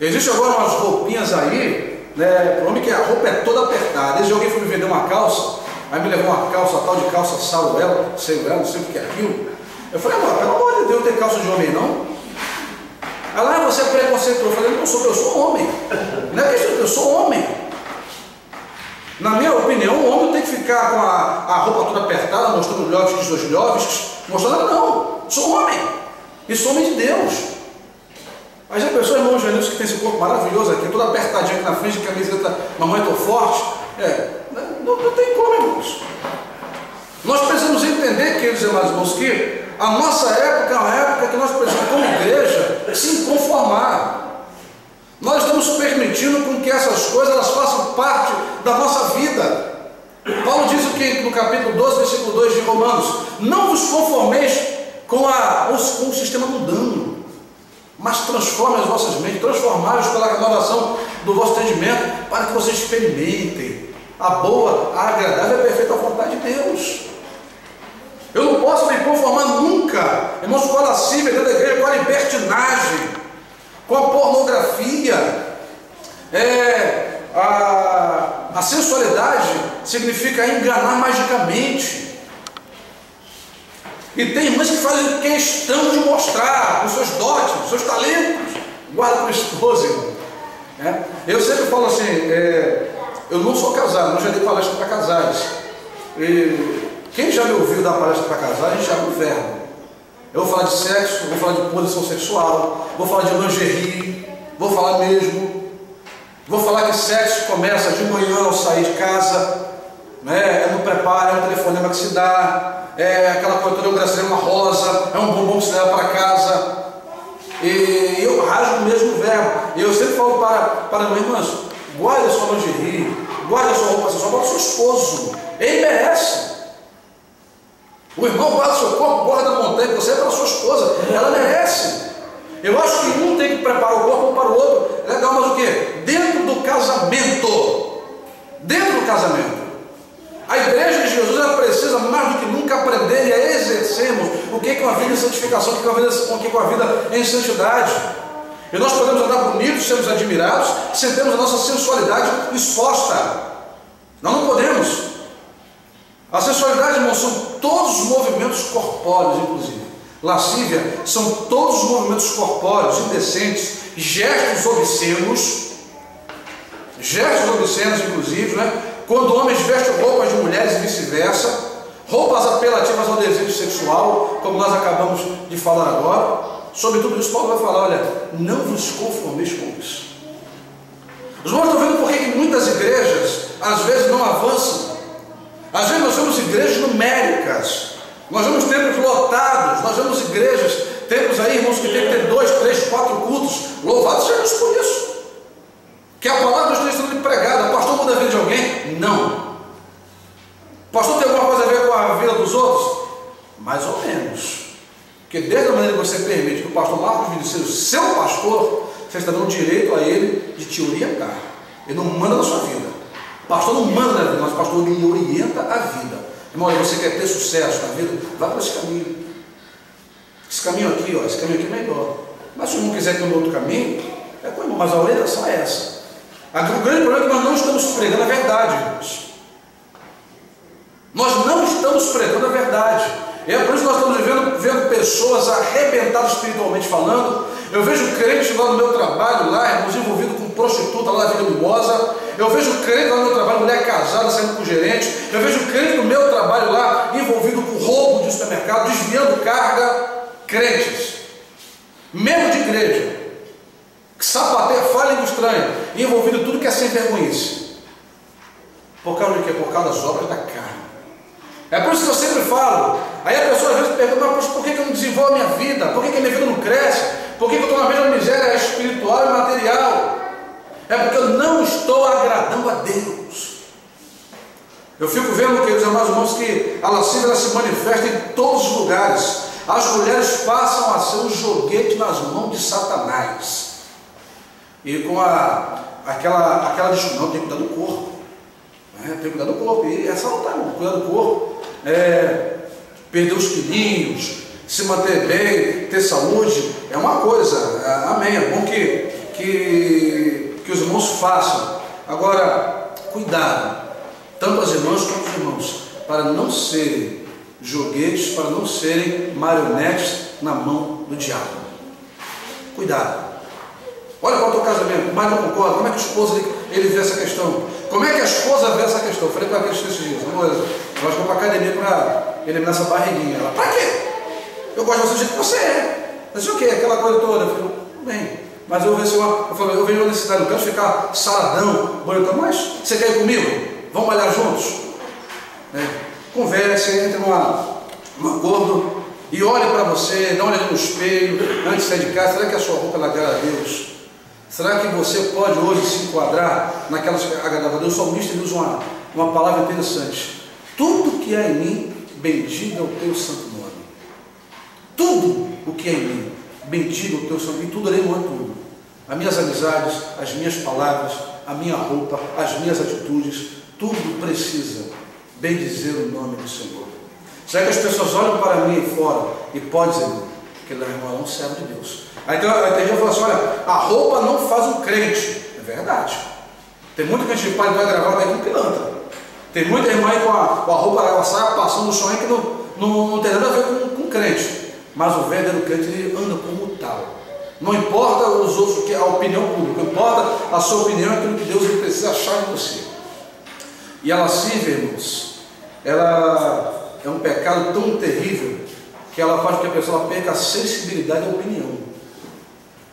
Existe agora umas roupinhas aí, né, para homem que a roupa é toda apertada. Desde alguém foi me vender uma calça, aí me levou uma calça, tal de calça saruela, não sei o que é aquilo. Eu falei, amor, pelo amor de Deus, não tem calça de homem não? Ela, você é preconceituoso. Eu falei, não sou, eu sou homem. Não é questão, eu sou homem. Na minha opinião, o homem tem que ficar com a roupa toda apertada, mostrando os dois lhóvis, mostrando, não, sou homem. E sou homem de Deus. Aí já pensou, irmão Janilson, que tem esse corpo maravilhoso aqui, todo apertadinho aqui na frente, de camiseta, mamãe tô forte. Não tem como, irmãos. Nós precisamos entender, queridos irmãos, que a nossa época é uma época que nós precisamos, como igreja, se conformar. Nós estamos permitindo com que essas coisas elas façam parte da nossa vida. Paulo diz o que no capítulo 12, versículo 2 de Romanos: não vos conformeis com o sistema mundano, mas transformem as vossas mentes, transformai-os pela renovação do vosso entendimento, para que vocês experimentem a boa, a agradável e a perfeita vontade de Deus. Eu não posso me conformar nunca, irmãos, com a lascívia dentro da igreja, com a libertinagem, com a pornografia. A sensualidade significa enganar magicamente. E tem irmãs que fazem questão de mostrar os seus dotes, os seus talentos. Guarda para a esposa, irmão. Eu sempre falo assim, eu não sou casado, mas já dei palestra para casais. Quem já me ouviu dar palestra para casais, a gente já no verbo. Eu vou falar de sexo, vou falar de posição sexual, vou falar de lingerie, vou falar mesmo. Vou falar que sexo começa de manhã ao sair de casa, né? É no preparo, é um telefonema que se dá, é aquela coisa toda, um gracinha, uma rosa, é um bombom que se leva para casa. E eu rasgo o mesmo verbo. E eu sempre falo para meus irmãos: guarde a sua lingerie, guarde a sua roupa sexual para o seu esposo, ele merece. O irmão guarda o seu corpo, guarda a montanha, você é para a sua esposa, ela merece. Eu acho que um tem que preparar o corpo um para o outro. Legal, mas o quê? Dentro do casamento. Dentro do casamento. A igreja de Jesus ela precisa mais do que nunca aprender e a exercermos o que é uma vida em santificação, o que é uma vida em santidade. E nós podemos andar bonitos, sermos admirados, sem termos a nossa sensualidade exposta. Nós não podemos. A sensualidade, irmãos, são todos os movimentos corpóreos, inclusive. Lascívia são todos os movimentos corpóreos, indecentes, gestos obscenos, inclusive, né? Quando homens vestem roupas de mulheres e vice-versa, roupas apelativas ao desejo sexual, como nós acabamos de falar agora. Sobre tudo isso, Paulo vai falar: olha, não vos conformeis com isso. Os irmãos estão vendo por que muitas igrejas às vezes não avançam. Às vezes nós vemos igrejas numéricas, nós vemos templos lotados, nós vemos igrejas, templos aí, irmãos, que tem que ter 2, 3, 4 cultos. Louvado seja Deus por isso. Que a palavra esteja sendo pregada. Pastor muda a vida de alguém? Não. Pastor tem alguma coisa a ver com a vida dos outros? Mais ou menos. Porque desde a maneira que você permite que o pastor Marcos Vinicius seja o seu pastor, você está dando direito a ele de te orientar. Ele não manda na sua vida. O pastor não manda na vida, mas o pastor lhe orienta a vida. Irmão, você quer ter sucesso na vida? Vá para esse caminho. Esse caminho aqui, ó, esse caminho aqui é melhor. Mas se o irmão quiser ter um outro caminho, com o irmão, mas a orientação é essa. O grande problema é que nós não estamos pregando a verdade, irmãos. Nós não estamos estamos pregando a verdade. E é por isso que nós estamos vendo pessoas arrebentadas espiritualmente falando. Eu vejo crente lá no meu trabalho, lá, irmãos, envolvido com prostituta lá na Vila Mimosa. Eu vejo crente lá no meu trabalho, mulher casada saindo com o gerente. Eu vejo crente no meu trabalho lá, envolvido com roubo de supermercado, desviando carga. Crentes, membro de igreja, que sapateia, fala língua estranha, envolvido em tudo que é sem vergonhice. Por causa de quê? Por causa das obras da carne. É por isso que eu sempre falo. Aí a pessoa às vezes pergunta, mas por que eu não desenvolvo a minha vida? Por que a minha vida não cresce? Por que eu estou na mesma miséria espiritual e material? É porque eu não estou agradando a Deus. Eu fico vendo, queridos amados irmãos, que a lascívia ela se manifesta em todos os lugares. As mulheres passam a ser um joguete nas mãos de Satanás. E com aquela discussão, não, tem que cuidar do corpo. Tem que cuidar do corpo. E essa não está, cuidar do corpo. Perder os quilinhos, se manter bem, ter saúde, é uma coisa. Amém. É bom que os irmãos façam. Agora, cuidado, tanto as irmãs quanto os irmãos, para não serem joguetes, para não serem marionetes na mão do diabo. Cuidado. Olha para o teu casamento, mas não concorda. Como é que o esposo ele vê essa questão? Como é que a esposa vê essa questão? Eu falei para aqueles esses dias, nós vamos para a academia para eliminar essa barriguinha. Ela, para quê? Eu gosto de você do jeito que você é. Mas o que? Aquela coisa toda. Eu falei, bem, mas eu vejo uma necessidade, eu quero ficar saradão, bonitão, mas você quer ir comigo? Vamos malhar juntos? Converse, entre num acordo e olhe para você, dá uma olhada no espelho antes de sair de casa. Será que a sua roupa ela agrada a Deus? Será que você pode hoje se enquadrar naquelas que agradam a Deus? O salmista usa uma palavra interessante: tudo que há em mim, bendiga o teu santo nome. Tudo o que há em mim, bendiga o teu santo nome. E tudo ali não é tudo. As minhas amizades, as minhas palavras, a minha roupa, as minhas atitudes, tudo precisa bendizer o nome do Senhor. Será que as pessoas olham para mim aí fora e podem dizer, que ele é um servo de Deus? Aí tem gente que fala assim, olha, a roupa não faz um crente. É verdade. Tem muita gente que vai gravar daí com pilantra. Tem muita irmã aí com a roupa, a saia passando no chão aí que não tem nada a ver com crente. Mas o verdadeiro crente ele anda como tal. Não importa os outros, a opinião pública, não importa a sua opinião, é aquilo que Deus ele precisa achar em você. E a lascívia, irmãos, ela é um pecado tão terrível que ela faz com que a pessoa perca a sensibilidade à opinião.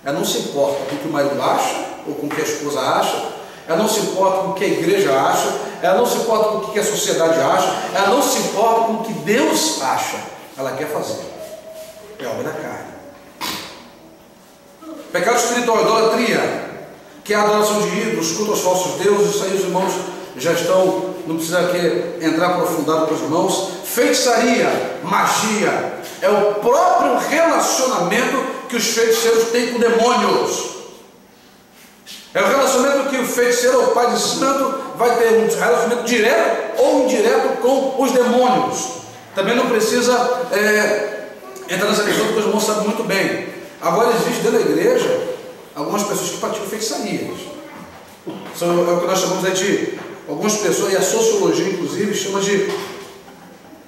Ela não se importa com o que o marido acha, ou com o que a esposa acha, ela não se importa com o que a igreja acha, ela não se importa com o que a sociedade acha, ela não se importa com o que Deus acha. Ela quer fazer. É obra da carne. Pecado espiritual, idolatria, que é a adoração de ídolos, culto aos falsos deuses. Isso aí os irmãos já estão, não precisa aqui entrar aprofundado com os irmãos. Feitiçaria, magia, é o próprio relacionamento que os feiticeiros têm com demônios. É o relacionamento que o feiticeiro ou pai de santo vai ter um relacionamento direto ou indireto com os demônios. Também não precisa entrar nessa questão, porque os irmãos sabem muito bem. Agora existe dentro da igreja algumas pessoas que praticam feitiçarias. É o que nós chamamos de algumas pessoas, e a sociologia inclusive chama de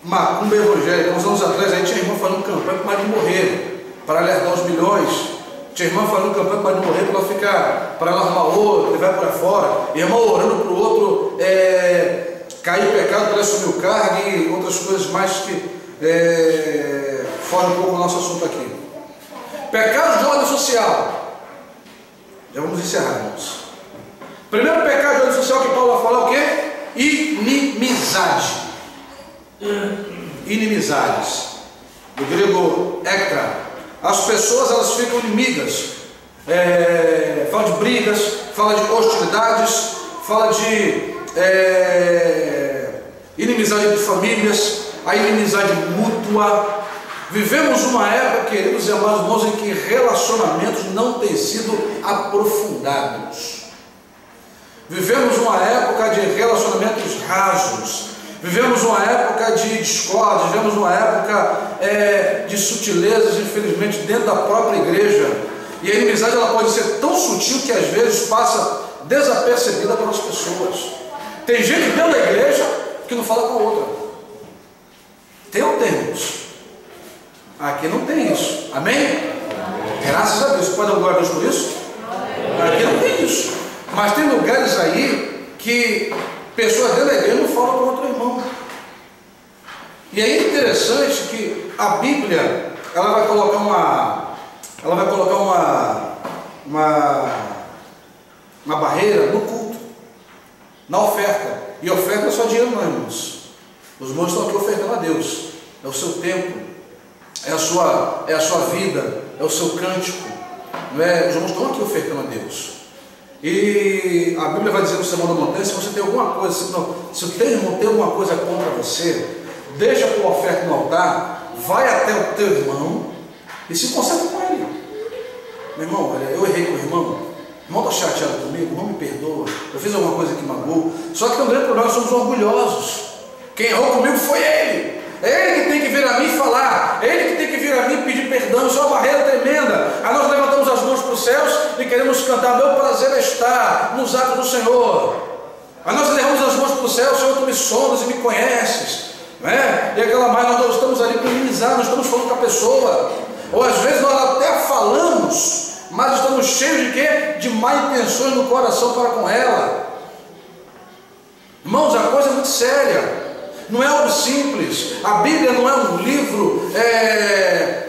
macumba evangélica. Uns anos atrás aí tinha irmã fazendo campanha para o marido morrer, para alertar os milhões. Tinha irmã fazendo campanha para o marido morrer, para ela arrumar outro, levar para fora. Irmã orando para o outro cair em pecado para assumir o cargo e outras coisas mais que fogem um pouco do nosso assunto aqui. Pecados de ordem social. Já vamos encerrar, irmãos. Primeiro pecado de ordem social que Paulo vai falar é o quê? Inimizade. Inimizades. Do grego ektra. As pessoas elas ficam inimigas. Fala de brigas, fala de hostilidades, fala de inimizade de famílias, a inimizade mútua. Vivemos uma época, queridos e amados irmãos, em que relacionamentos não têm sido aprofundados. Vivemos uma época de relacionamentos rasos. Vivemos uma época de discórdia. Vivemos uma época de sutilezas, infelizmente, dentro da própria igreja. E a inimizade ela pode ser tão sutil que às vezes passa desapercebida para as pessoas. Tem gente dentro da igreja que não fala com a outra. Tem ou temos? Aqui não tem isso. Amém? Graças a Deus. Pode dar glória a Deus por isso? Aqui não tem isso. Mas tem lugares aí que pessoas dentro da igreja não falam com outro irmão. E é interessante que a Bíblia, ela vai colocar uma barreira no culto, na oferta. E oferta não é só dinheiro, não, irmãos. Os irmãos estão aqui ofertando a Deus. É o seu tempo, é a sua vida, é o seu cântico. Não é? Os irmãos estão aqui ofertando a Deus. E a Bíblia vai dizer no Sermão da Montanha: se você tem alguma coisa, se o teu irmão tem alguma coisa contra você, deixa a tua oferta no altar, vai até o teu irmão e se conserta com ele. Meu irmão, olha, eu errei com o irmão está chateado comigo, o irmão me perdoa, eu fiz alguma coisa que magoou. Só que tem um grande problema, nós somos orgulhosos. Quem errou comigo foi ele. É ele que tem que vir a mim falar, é ele que tem que vir a mim pedir perdão. Isso é uma barreira tremenda. Aí nós levantamos as mãos para os céus e queremos cantar: meu prazer é estar nos atos do Senhor. Aí nós levamos as mãos para o céu: Senhor, tu me sondas e me conheces, não é? E aquela mais, nós estamos ali para minimizar, nós estamos falando com a pessoa. Ou às vezes nós até falamos, mas estamos cheios de quê? De má intenções no coração para com ela. Irmãos, a coisa é muito séria. Não é algo simples. A Bíblia não é um livro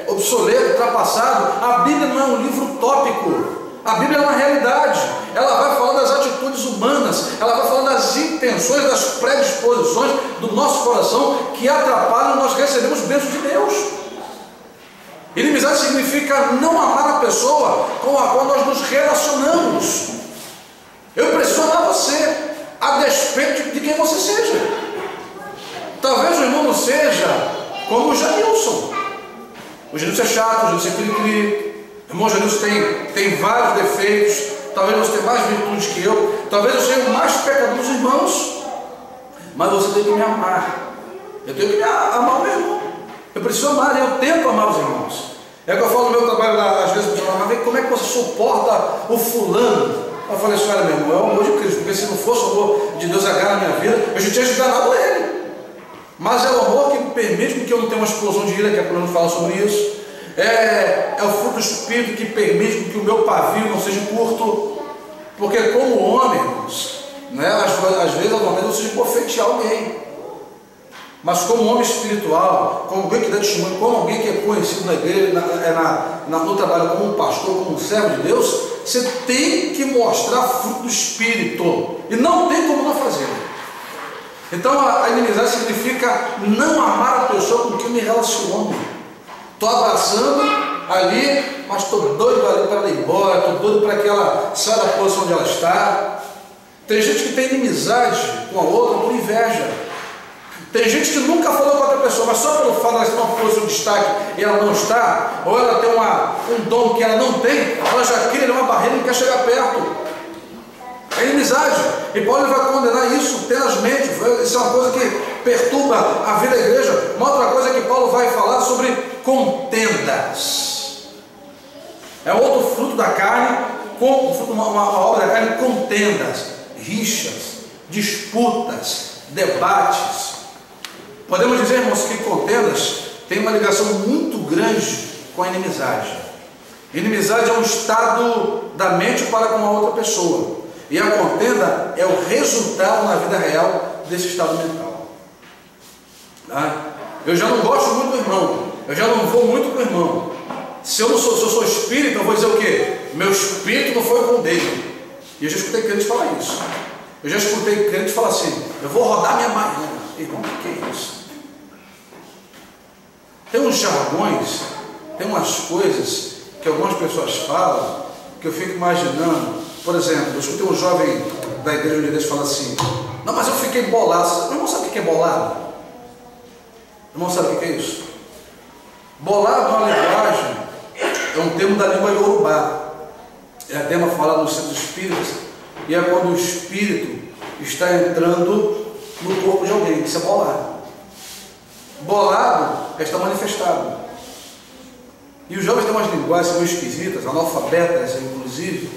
obsoleto, ultrapassado. A Bíblia não é um livro utópico. A Bíblia é uma realidade. Ela vai falar das atitudes humanas, ela vai falar das intenções, das predisposições do nosso coração que atrapalham nós recebemos bênçãos de Deus. Inimizade significa não amar a pessoa com a qual nós nos relacionamos. Eu preciso amar você, a despeito de quem você seja. Talvez o irmão não seja como o Janilson. O Janilson é chato, o Janilson é cri-cri. O irmão Janilson tem vários defeitos. Talvez você tenha mais virtudes que eu. Talvez eu seja o mais pecador dos irmãos. Mas você tem que me amar. Eu tenho que amar o meu irmão. Eu preciso amar, eu tento amar os irmãos. É que eu falo no meu trabalho lá, às vezes, como é que você suporta o fulano? Eu falei assim: olha, meu irmão, é o amor de Cristo, porque se não fosse o amor de Deus agarrar na minha vida, eu já tinha enganado ele. Mas é o amor que permite que eu não tenha uma explosão de ira, que a Paulo fala sobre isso. É o fruto do Espírito que permite que o meu pavio não seja curto. Porque como homens, né, às vezes eu seja bofetear alguém. Mas como homem espiritual, como alguém que dá testemunho, como alguém que é conhecido na igreja, no trabalho, como um pastor, como um servo de Deus, você tem que mostrar fruto do Espírito. E não tem como não fazer. Então a inimizade significa não amar a pessoa com quem me relaciono. Estou abraçando ali, mas estou doido ali para ela ir embora, estou doido para que ela saia da posição onde ela está. Tem gente que tem inimizade com a outra por inveja. Tem gente que nunca falou com outra pessoa, mas só pelo fato de ela estar numa posição de destaque e ela não está, ou ela tem um dom que ela não tem, ela já cria uma barreira e não quer chegar perto. É inimizade. E Paulo vai condenar isso tenazmente. Isso é uma coisa que perturba a vida da igreja. Uma outra coisa que Paulo vai falar sobre contendas. É outro fruto da carne, uma obra da carne: contendas, rixas, disputas, debates. Podemos dizer, irmãos, que contendas tem uma ligação muito grande com a inimizade. Inimizade é um estado da mente para com a outra pessoa. E a contenda é o resultado na vida real desse estado mental. Eu já não gosto muito do irmão. Eu já não vou muito com o irmão. Se eu sou espírita, eu vou dizer o quê? Meu espírito não foi com o dele. E eu já escutei crente falar isso. Eu já escutei crente falar assim: eu vou rodar minha baiana. Irmão, o que é isso? Tem uns jargões, tem umas coisas que algumas pessoas falam que eu fico imaginando. Por exemplo, eu escutei um jovem da igreja de Deus falar assim: não, mas eu fiquei bolado. Meu irmão, sabe o que é bolado? Meu irmão, sabe o que é isso? Bolado é uma linguagem, é um termo da língua iorubá. É a tema falado nos centros espíritas, e é quando o espírito está entrando no corpo de alguém. Isso é bolado. Bolado é estar manifestado. E os jovens têm umas linguagens meio esquisitas, analfabetas, inclusive,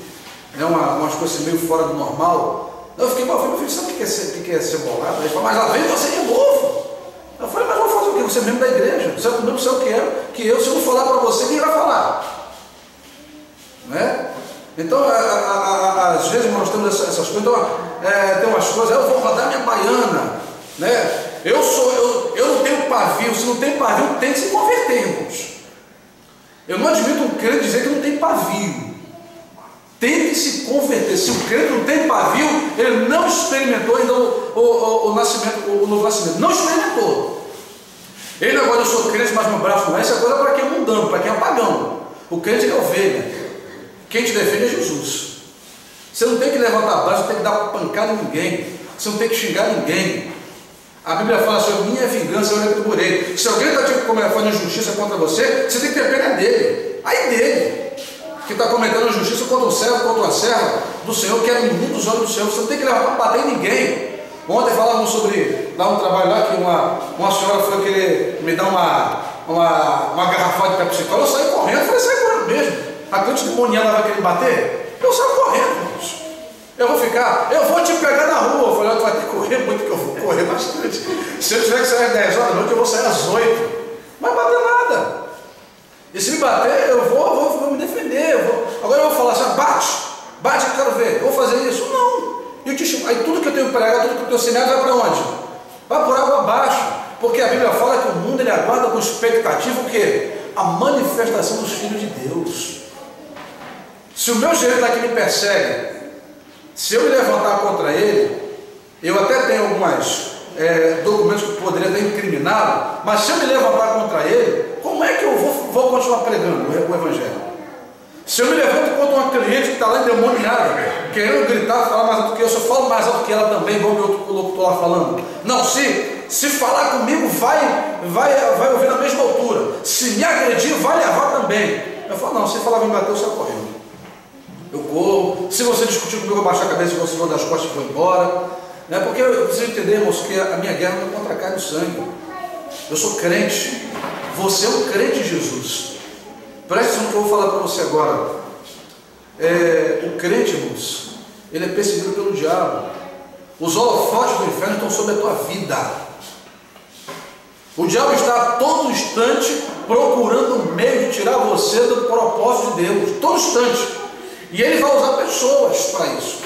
umas coisas meio fora do normal. Eu falei: meu filho, sabe o que é ser bolado? Ele falou: mas lá vem você de novo. Eu falei: mas vamos fazer o quê? você é membro da igreja. Você não sabe o que é, que eu, se eu não falar para você, quem vai falar? Né? Então, às vezes nós temos essas coisas, então, tem umas coisas, eu vou rodar minha baiana, né? Eu não tenho pavio, se não tem pavio, tem que se converter, irmãos. Eu não admito um crente dizer que não tem pavio. Tem que se converter. Se o crente não tem pavio, ele não experimentou ainda o novo nascimento. Não experimentou. Ele agora, eu sou crente, mas meu braço não é. Essa é coisa para quem é mundano, para quem é pagão. O crente é ovelha. Quem te defende é Jesus. Você não tem que levantar a braço, não tem que dar pancada em ninguém. Você não tem que xingar ninguém. A Bíblia fala assim: minha vingança eu retribuirei. Se alguém está fazendo injustiça contra você, você tem que ter pena dele. Aí dele, que está cometendo injustiça contra o servo, contra a serva do Senhor, que é menino dos olhos do Senhor. Você não tem que levar para bater em ninguém. Ontem falávamos sobre lá um trabalho lá que uma senhora foi querer me dar uma garrafa de Pepsi Cola. Eu saí correndo, falei, sai correndo mesmo. A crente demoniada vai querer me bater? Eu saio correndo, irmãos. Eu vou te pegar na rua. Eu falei, tu vai ter que correr muito, que eu vou correr bastante. Se eu tiver que sair às 10 horas da noite, eu vou sair às 8. Não vai bater nada. E se me bater, eu vou me defender. Agora eu vou falar assim, bate que eu quero ver. Eu vou fazer isso? Não. Aí tudo que eu tenho pregado, tudo que eu tenho ensinado, vai para onde? Vai por água abaixo. Porque a Bíblia fala que o mundo ele aguarda com expectativa o quê? A manifestação dos filhos de Deus. Se o meu gerente aqui me persegue, se eu me levantar contra ele, eu até tenho alguns documentos que poderia ter incriminado, mas se eu me levantar contra ele, como é que eu vou continuar pregando o Evangelho? Se eu me levanto contra uma cliente que está lá endemoniada, querendo gritar, falar mais alto que eu, se eu falo mais alto que ela também, igual o outro locutor lá falando. Não, se falar comigo, vai ouvir na mesma altura. Se me agredir, vai levar também. Eu falo, não, se falar vai me bater, eu saio correndo. Eu corro. Se você discutir comigo, eu baixo a cabeça e você vou das costas e vou embora. Né? Porque eu preciso entender, irmãos, que a minha guerra não é contra a carne e sangue. Eu sou crente. Você é um crente de Jesus. Preste atenção no que eu vou falar para você agora. O crente, irmãos, ele é perseguido pelo diabo. Os holofotes do inferno estão sobre a tua vida. O diabo está a todo instante procurando um meio de tirar você do propósito de Deus. Todo instante. E ele vai usar pessoas para isso.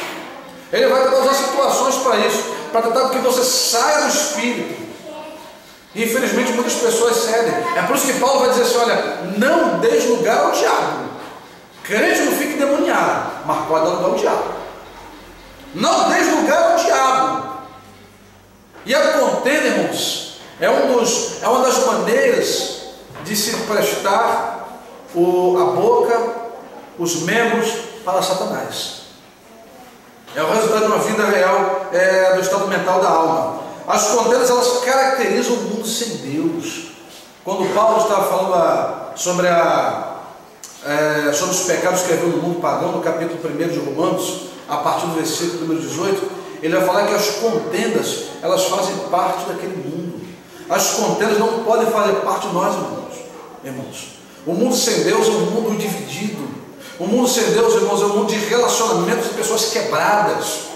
Ele vai tentar usar situações para isso, para tentar que você saia do espírito. E infelizmente muitas pessoas cedem. É por isso que Paulo vai dizer assim: olha, não deis lugar ao diabo. Crente não fique demoniado, mas pode dar lugar ao diabo. Não deis lugar ao diabo. E a contenda, irmãos, é uma das maneiras de se prestar a boca, os membros para Satanás. É o resultado de uma vida real do estado mental da alma. As contendas, elas caracterizam o mundo sem Deus. Quando Paulo estava falando sobre os pecados que havia no mundo pagão, no capítulo 1 de Romanos, a partir do versículo número 18, ele vai falar que as contendas, elas fazem parte daquele mundo. As contendas não podem fazer parte de nós, irmãos. O mundo sem Deus é um mundo dividido. O mundo sem Deus, irmãos, é um mundo de relacionamentos de pessoas quebradas.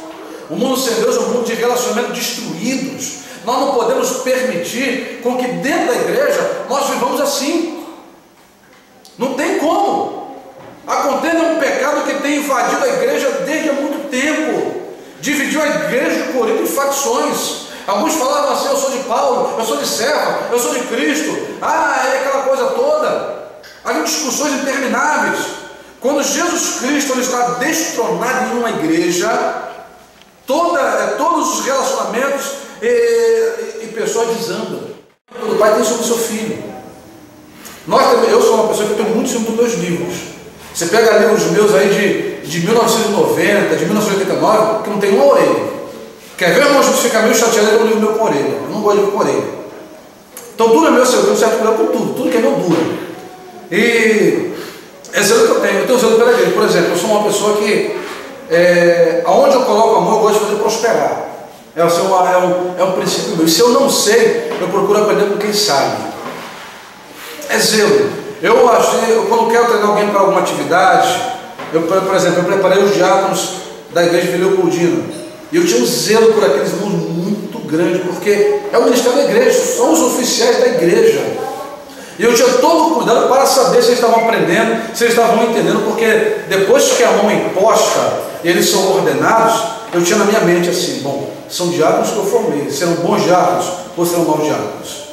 O mundo sem Deus é um mundo de relacionamentos destruídos. Nós não podemos permitir com que dentro da igreja nós vivamos assim. Não tem como. A contenda é um pecado que tem invadido a igreja desde há muito tempo. Dividiu a igreja de Corinto em facções. Alguns falavam assim: eu sou de Paulo, eu sou de Cefas, eu sou de Cristo. É aquela coisa toda. Havia discussões intermináveis. Quando Jesus Cristo ele está destronado em uma igreja, todos os relacionamentos e pessoas desandam. O pai tem sobre o seu filho. Eu sou uma pessoa que tenho muito ciúme dos meus livros. Você pega livros meus aí de 1990, de 1989, que não tem uma orelha. Quer ver, irmão, ficar meio chateado com um livro meu com orelha? Eu não gosto de livro com orelha. Então tudo é meu, eu tenho certo cuidado com tudo que é meu dura. E é zelo que eu tenho zelo pela igreja. Por exemplo, eu sou uma pessoa que aonde eu coloco amor, eu gosto de fazer prosperar. É um princípio meu. E se eu não sei, eu procuro aprender com quem sabe. É zelo. Quando quero treinar alguém para alguma atividade, por exemplo, eu preparei os diáconos da igreja de Leopoldina. E eu tinha um zelo por aqueles irmãos muito grande, porque é o ministério da igreja, são os oficiais da igreja. E eu tinha todo o cuidado para saber se eles estavam aprendendo, se eles estavam entendendo, porque depois que a mão é imposta, eles são ordenados, eu tinha na minha mente assim, bom, são diáconos que eu formei, serão bons diáconos ou serão maus diáconos?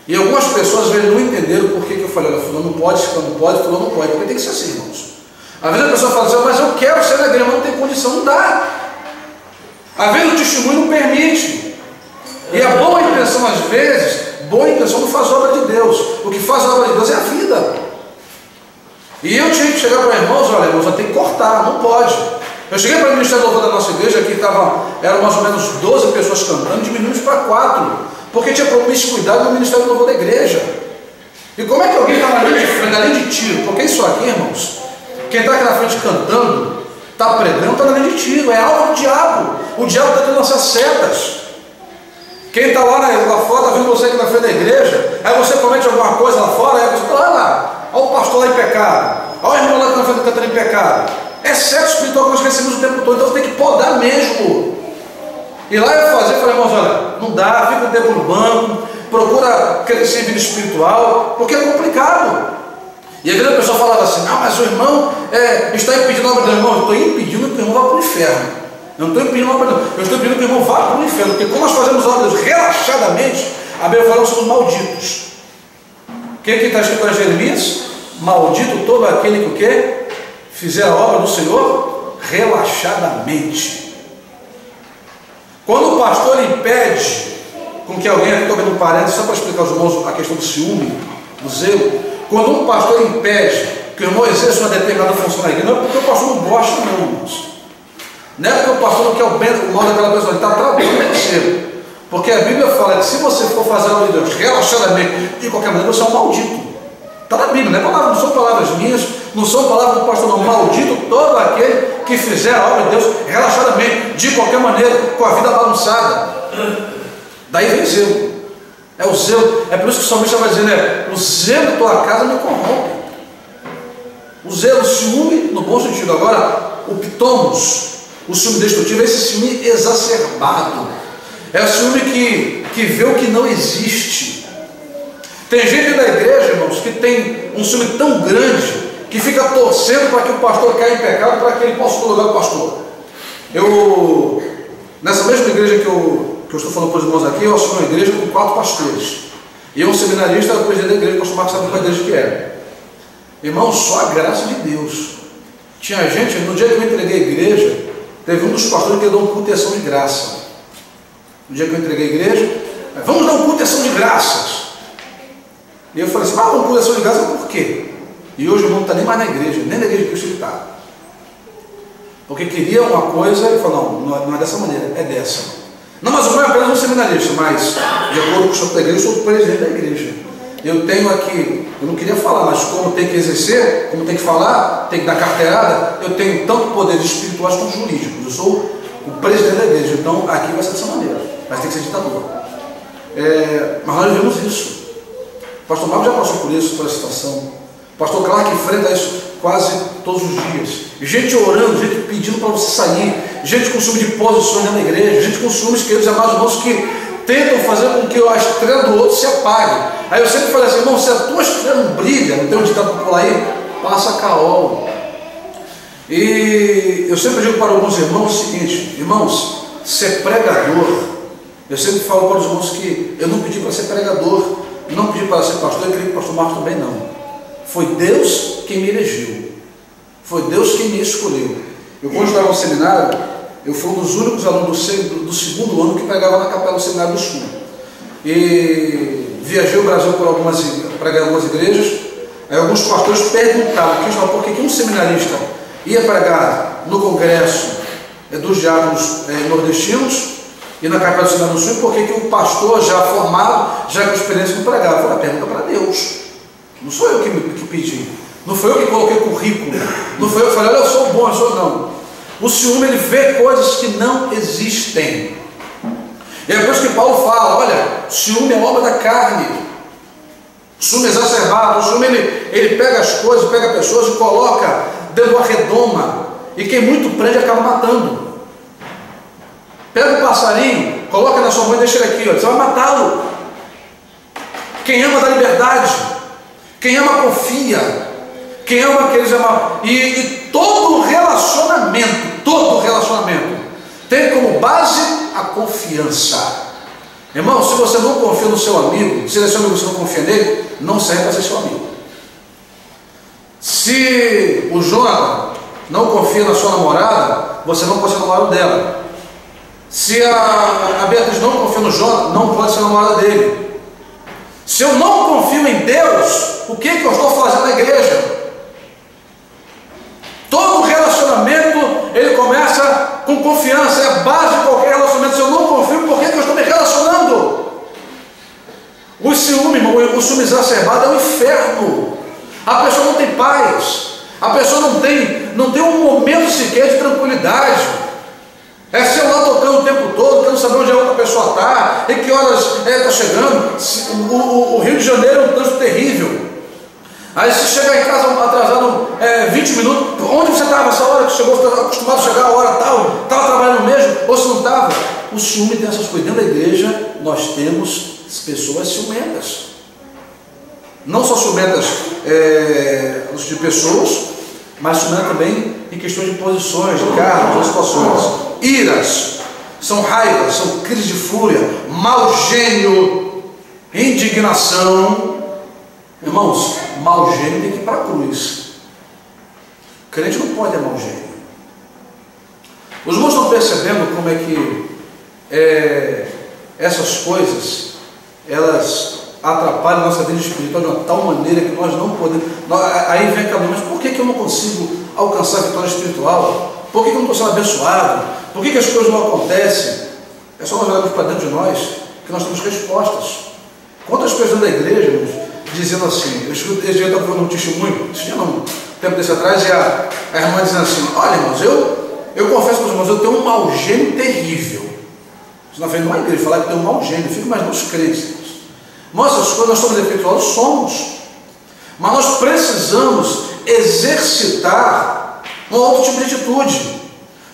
E algumas pessoas às vezes não entenderam por que eu falei, olha, fulano não pode, fulano não pode, fulano não pode, porque tem que ser assim, irmãos. Às vezes a pessoa fala assim, mas eu quero ser da igreja, mas não tem condição, não dá. Às vezes o testemunho não permite. E a boa intenção, às vezes, boa intenção não faz obra de Deus. O que faz a obra de Deus é a vida. E eu tinha que chegar para irmãos, olha, irmãos, vai ter que cortar, não pode. Eu cheguei para o Ministério do Louvor da nossa igreja, aqui eram mais ou menos 12 pessoas cantando, diminuímos para 4, porque tinha promiscuidade no Ministério do Louvor da igreja. E como é que alguém está na linha de frente, na linha de tiro? Porque isso aqui, irmãos, quem está aqui na frente cantando, está pregando, está na linha de tiro, é alvo do diabo. O diabo está tentando lançar setas. Quem está lá fora, está vendo você aqui na frente da igreja, aí você comete alguma coisa lá fora, aí você fala, olha lá, olha o pastor lá em pecado, olha o irmão lá que na frente cantando em pecado. É sexo espiritual que nós recebemos o tempo todo, então você tem que podar mesmo. E lá eu falei, irmãos, olha, não dá, fica um tempo no banco, procura crescer em vida espiritual, porque é complicado. E às vezes a pessoa falava assim, não, mas o irmão está impedindo a obra do irmão. Eu estou impedindo que o irmão vá para o inferno. Eu não estou impedindo a obra do irmão, eu estou impedindo que o irmão vá para o inferno, porque quando nós fazemos a obra de Deus relaxadamente, a Bíblia fala que somos malditos. O que está escrito em Jeremias? Maldito todo aquele que o quê? Fizer a obra do Senhor relaxadamente. Quando o pastor impede com que alguém, aqui estou vendo um parênteses, só para explicar aos irmãos a questão do ciúme, do zelo, quando um pastor impede que o irmão exerça uma determinada função na igreja, não é porque o pastor não gosta, não, irmãos. Não é porque o pastor não quer o mal daquela pessoa, ele está tratando você. Porque a Bíblia fala que se você for fazer a obra de Deus relaxadamente, de qualquer maneira, você é um maldito. Está na Bíblia, não são palavras minhas, não são palavras do pastor, não. Maldito todo aquele que fizer a obra de Deus relaxadamente, de qualquer maneira, com a vida balançada. Daí vem zelo. É o zelo, é por isso que o salmista vai dizer, né? O zelo da tua casa me corrompe. O zelo, o ciúme, no bom sentido. Agora, o pitomos, o ciúme destrutivo, é esse ciúme exacerbado. É o ciúme que vê o que não existe. Tem gente da igreja, irmãos, que tem um ciúme tão grande que fica torcendo para que o pastor caia em pecado, para que ele possa colocar o pastor. Nessa mesma igreja que eu estou falando para os irmãos aqui, eu assumi uma igreja com 4 pastores. E eu, um seminarista, era o presidente da igreja, o pastor Marcos sabe qual igreja que era. Irmão, só a graça de Deus. Tinha gente, no dia que eu entreguei a igreja, teve um dos pastores que deu um culto de ação de graça. No dia que eu entreguei a igreja, vamos dar um culto de ação de graças. E eu falei assim, um culto de ação de graça por quê? E hoje o irmão não está nem mais na igreja, nem na igreja que Cristo ele está. Porque queria uma coisa e falou, não é dessa maneira, é dessa. Não, mas o meu é apenas um seminarista, mas de acordo com o senhor da igreja, eu sou o presidente da igreja. Eu tenho aqui, eu não queria falar, mas como tem que exercer, como tem que falar, tem que dar carteirada, eu tenho tanto poderes espirituais como jurídicos. Eu sou o presidente da igreja, então aqui vai ser dessa maneira, mas tem que ser ditador. Mas nós vemos isso. O pastor Marcos já passou por isso, por essa situação. O pastor Clark enfrenta isso quase todos os dias. Gente orando, gente pedindo para você sair, gente com ciúme de posições na igreja, gente com ciúmes, queridos amados irmãos, que tentam fazer com que a estrela do outro se apague. Aí eu sempre falei assim, irmão, se a tua estrela não brilha, não tem um ditado popular aí, passa caol. E eu sempre digo para alguns irmãos o seguinte, irmãos, ser pregador, eu sempre falo para os irmãos que eu não pedi para ser pregador, não pedi para ser pastor, eu creio que o pastor Marcos também não. Foi Deus quem me elegeu. Foi Deus quem me escolheu. Eu, quando estava no seminário, eu fui um dos únicos alunos do segundo ano que pregava na capela do Seminário do Sul. E viajei o Brasil preguei algumas igrejas. Aí alguns pastores perguntavam por que um seminarista ia pregar no congresso dos diáconos nordestinos e na capela do Seminário do Sul, e por que um pastor já formado, já com experiência, não pregava? Foi uma pergunta para Deus. Não sou eu que pedi, não foi eu que coloquei currículo, não foi eu que falei, olha, eu sou bom, eu sou não. O ciúme, ele vê coisas que não existem. E é por isso que Paulo fala, olha, ciúme é obra da carne, ciúme exacerbado, o ciúme ele pega as coisas, pega pessoas e coloca dentro de uma redoma, e quem muito prende acaba matando. Pega o passarinho, coloca na sua mão e deixa ele aqui, ó, você vai matá-lo. Quem ama dá liberdade, quem ama confia, quem ama aqueles ama. E todo relacionamento tem como base a confiança. Irmão, se você não confia no seu amigo, se ele é seu amigo, você não confia nele, não serve para ser seu amigo. Se o Jonathan não confia na sua namorada, você não pode ser namorado dela. Se a Beatriz não confia no Jonathan, não pode ser namorada dele. Se eu não confio em Deus, o que eu estou fazendo na igreja? Todo relacionamento, ele começa com confiança, é a base de qualquer relacionamento. Se eu não confio, por que eu estou me relacionando? O ciúme, irmão, o ciúme exacerbado é um inferno. A pessoa não tem paz, a pessoa não tem um momento sequer de tranquilidade. É celular tocando o tempo todo, querendo saber onde a outra pessoa está, e que horas está chegando. O Rio de Janeiro é um trânsito terrível. Aí se chegar em casa atrasado 20 minutos, onde você estava essa hora que chegou? Você estava acostumado a chegar a hora tal? Estava trabalhando mesmo? Ou se não estava? O ciúme tem essas coisas. Dentro da igreja nós temos pessoas ciumentas. Não só ciumentas de pessoas, mas ciumentas também em questões de posições, de cargos, de situações. Iras, são raivas, são crises de fúria, mau gênio, indignação. Irmãos, mau gênio tem que ir para a cruz. O crente não pode ter mau gênio. Os irmãos estão percebendo como é que essas coisas, elas atrapalham a nossa vida espiritual de uma tal maneira que nós não podemos. Aí vem aquela, mas por que eu não consigo alcançar a vitória espiritual? Por que eu não estou sendo abençoado? Por que as coisas não acontecem? É só nós olharmos para dentro de nós que nós temos respostas. Quantas pessoas da igreja, irmãos, dizendo assim, eu escuto, esse dia eu estava falando um testemunho, esse dia não, tempo desse atrás, e a irmã dizendo assim, olha irmãos, eu confesso para os irmãos, eu tenho um mau gênio terrível. Você não vem numa igreja falar que tem um mau gênio, fica mais nos crentes. Nossas coisas, nós somos defeituosos, somos, mas nós precisamos exercitar um outro tipo de atitude.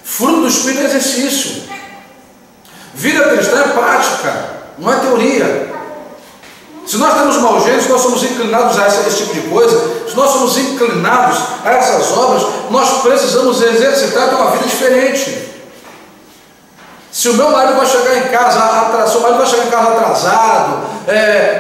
Fruto do Espírito é exercício. Vida cristã é prática, não é teoria. Se nós temos mau gênio, se nós somos inclinados a esse tipo de coisa, se nós somos inclinados a essas obras, nós precisamos exercitar uma vida diferente. Se o meu marido vai chegar em casa atrasado,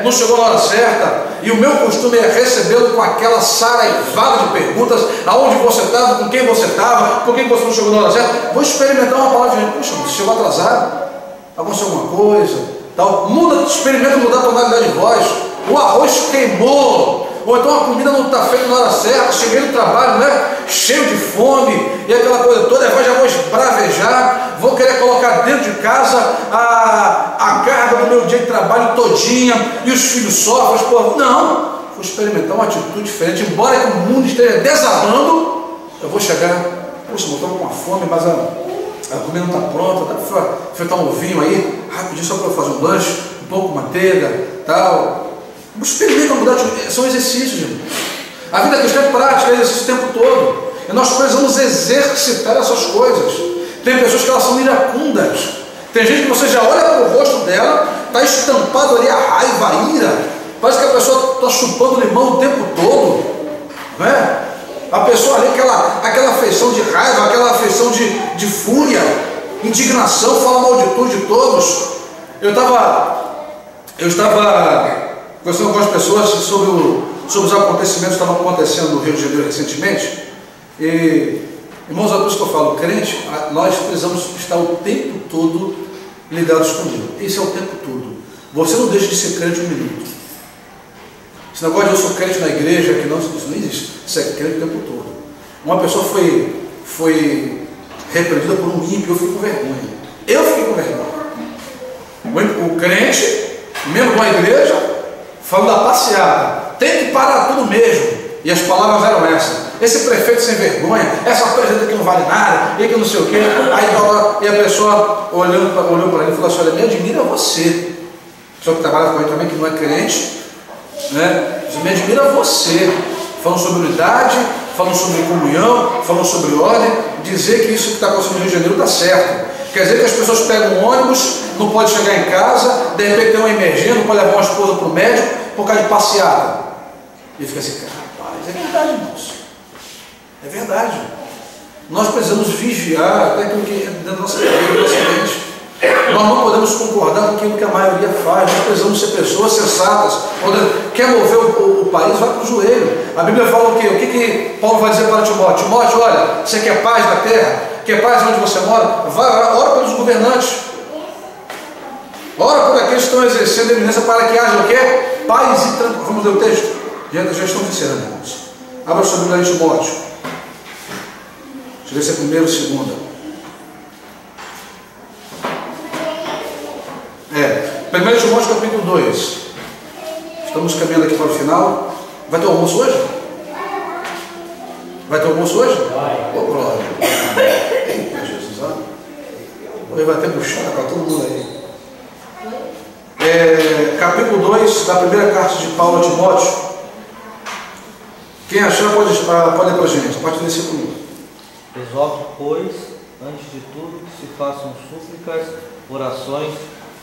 não chegou na hora certa, e o meu costume é recebê-lo com aquela saraivada de perguntas, aonde você estava, com quem você estava, por que você não chegou na hora certa, vou experimentar uma palavra de gente, poxa, você chegou atrasado, aconteceu alguma coisa, tal, experimenta mudar a tonalidade de voz, o arroz queimou, ou então a comida não está feita na hora certa, cheguei no trabalho, né, cheio de fome, e aquela coisa toda, já vou esbravejar, vou querer colocar dentro de casa a carga do meu dia de trabalho todinha, e os filhos sofrem, não, vou experimentar uma atitude diferente, embora que o mundo esteja desabando, eu vou chegar, poxa, eu estou com uma fome, mas a comida não está pronta, dá para fritar um ovinho aí, rapidinho só para eu fazer um lanche, um pouco de manteiga, tal. Experimenta mudar, são exercícios, irmão. A vida cristã é prática, é exercício o tempo todo. E nós precisamos exercitar essas coisas. Tem pessoas que elas são iracundas. Tem gente que você já olha para o rosto dela, está estampado ali a raiva, a ira. Parece que a pessoa está chupando limão o tempo todo. Não é? A pessoa ali, aquela afeição de raiva, aquela afeição de fúria, indignação, fala mal de tudo, de todos. Eu estava conversando com as pessoas sobre os acontecimentos que estavam acontecendo no Rio de Janeiro recentemente. E, irmãos, é por isso que eu falo, crente, nós precisamos estar o tempo todo ligados com Deus. Esse é o tempo todo. Você não deixa de ser crente um minuto. Esse negócio de eu sou crente na igreja, que não, isso não existe. Você é crente o tempo todo. Uma pessoa foi repreendida por um ímpio, eu fiquei com vergonha. Eu fiquei com vergonha. O crente, mesmo com a igreja, falando da passeada, tem que parar tudo mesmo. E as palavras eram essas: esse prefeito sem vergonha, essa presidenta que não vale nada, e que não sei o quê. Aí a pessoa olhou para ele e falou assim: olha, me admira você, pessoa que trabalha com ele também, que não é crente, né? Me admira você, falando sobre unidade, falando sobre comunhão, falando sobre ordem, dizer que isso que está acontecendo no Rio de Janeiro está certo. Quer dizer que as pessoas pegam um ônibus, não pode chegar em casa, de repente tem uma emergência, não pode levar uma esposa para o médico por causa de passeada. E fica assim, rapaz, é verdade, irmãos. É verdade. Nós precisamos vigiar até aquilo que é dentro da nossa vida, da nossa mente. Nós não podemos concordar com aquilo que a maioria faz. Nós precisamos ser pessoas sensatas. Quando quer mover o país, vai para o joelho. A Bíblia fala o quê? O que Paulo vai dizer para Timóteo? Timóteo, olha, você quer paz na terra? Quer paz onde você mora? Vai, ora pelos governantes. Ora por aqueles que estão exercendo a eminência para que haja o quê? Paz e tranquilidade. Vamos ler o texto? Já estamos encerrando, irmãos. Abra sua Bíblia em Timóteo. Deixa eu ver se é primeiro ou segunda. 1 Timóteo capítulo 2. Estamos caminhando aqui para o final. Vai ter almoço hoje? Vai ter almoço hoje? Vai. Ô, glória. Eita, Jesus, ó. Hoje vai ter buchada para todo mundo aí. Capítulo 2 da primeira carta de Paulo a Timóteo. Quem achar pode ler para a gente, a partir desse versículo 1. Exorto, pois, antes de tudo, que se façam súplicas, orações,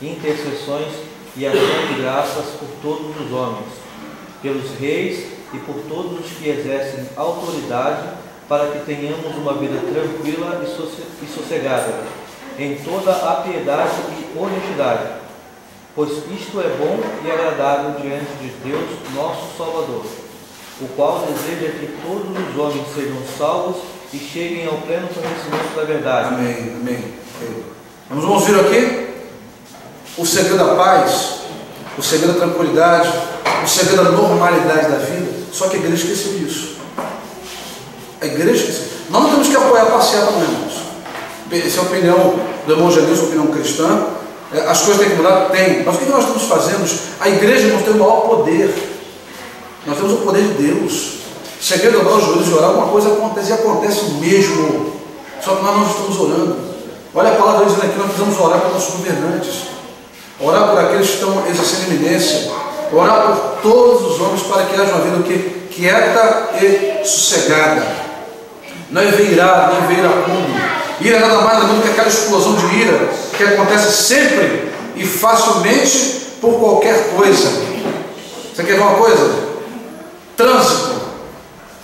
intercessões e ação de graças por todos os homens, pelos reis e por todos os que exercem autoridade, para que tenhamos uma vida tranquila e sossegada, em toda a piedade e honestidade, pois isto é bom e agradável diante de Deus, nosso Salvador, o qual deseja que todos os homens sejam salvos e cheguem ao pleno conhecimento da verdade. Amém, amém. Vamos ver aqui o segredo da paz, o segredo da tranquilidade, o segredo da normalidade da vida. Só que a igreja esqueceu disso. A igreja esqueceu. Nós não temos que apoiar a passeata, não, irmãos. Essa é a opinião do irmão Janilson, a opinião cristã. As coisas têm que mudar? Tem. Mas o que nós estamos fazendo? A igreja não tem o maior poder. Nós temos o poder de Deus. Cheguei a dobrar os joelhos e orar, alguma coisa acontece, e acontece mesmo. Só que nós não estamos orando. Olha a palavra dizendo aqui, nós precisamos orar pelos nossos governantes. Orar por aqueles que estão exercendo eminência. Orar por todos os homens para que haja uma vida quieta e sossegada. Não é ver irado, não é ver iracundo. Ira nada mais do que aquela explosão de ira que acontece sempre e facilmente por qualquer coisa. Você quer ver uma coisa? Trânsito.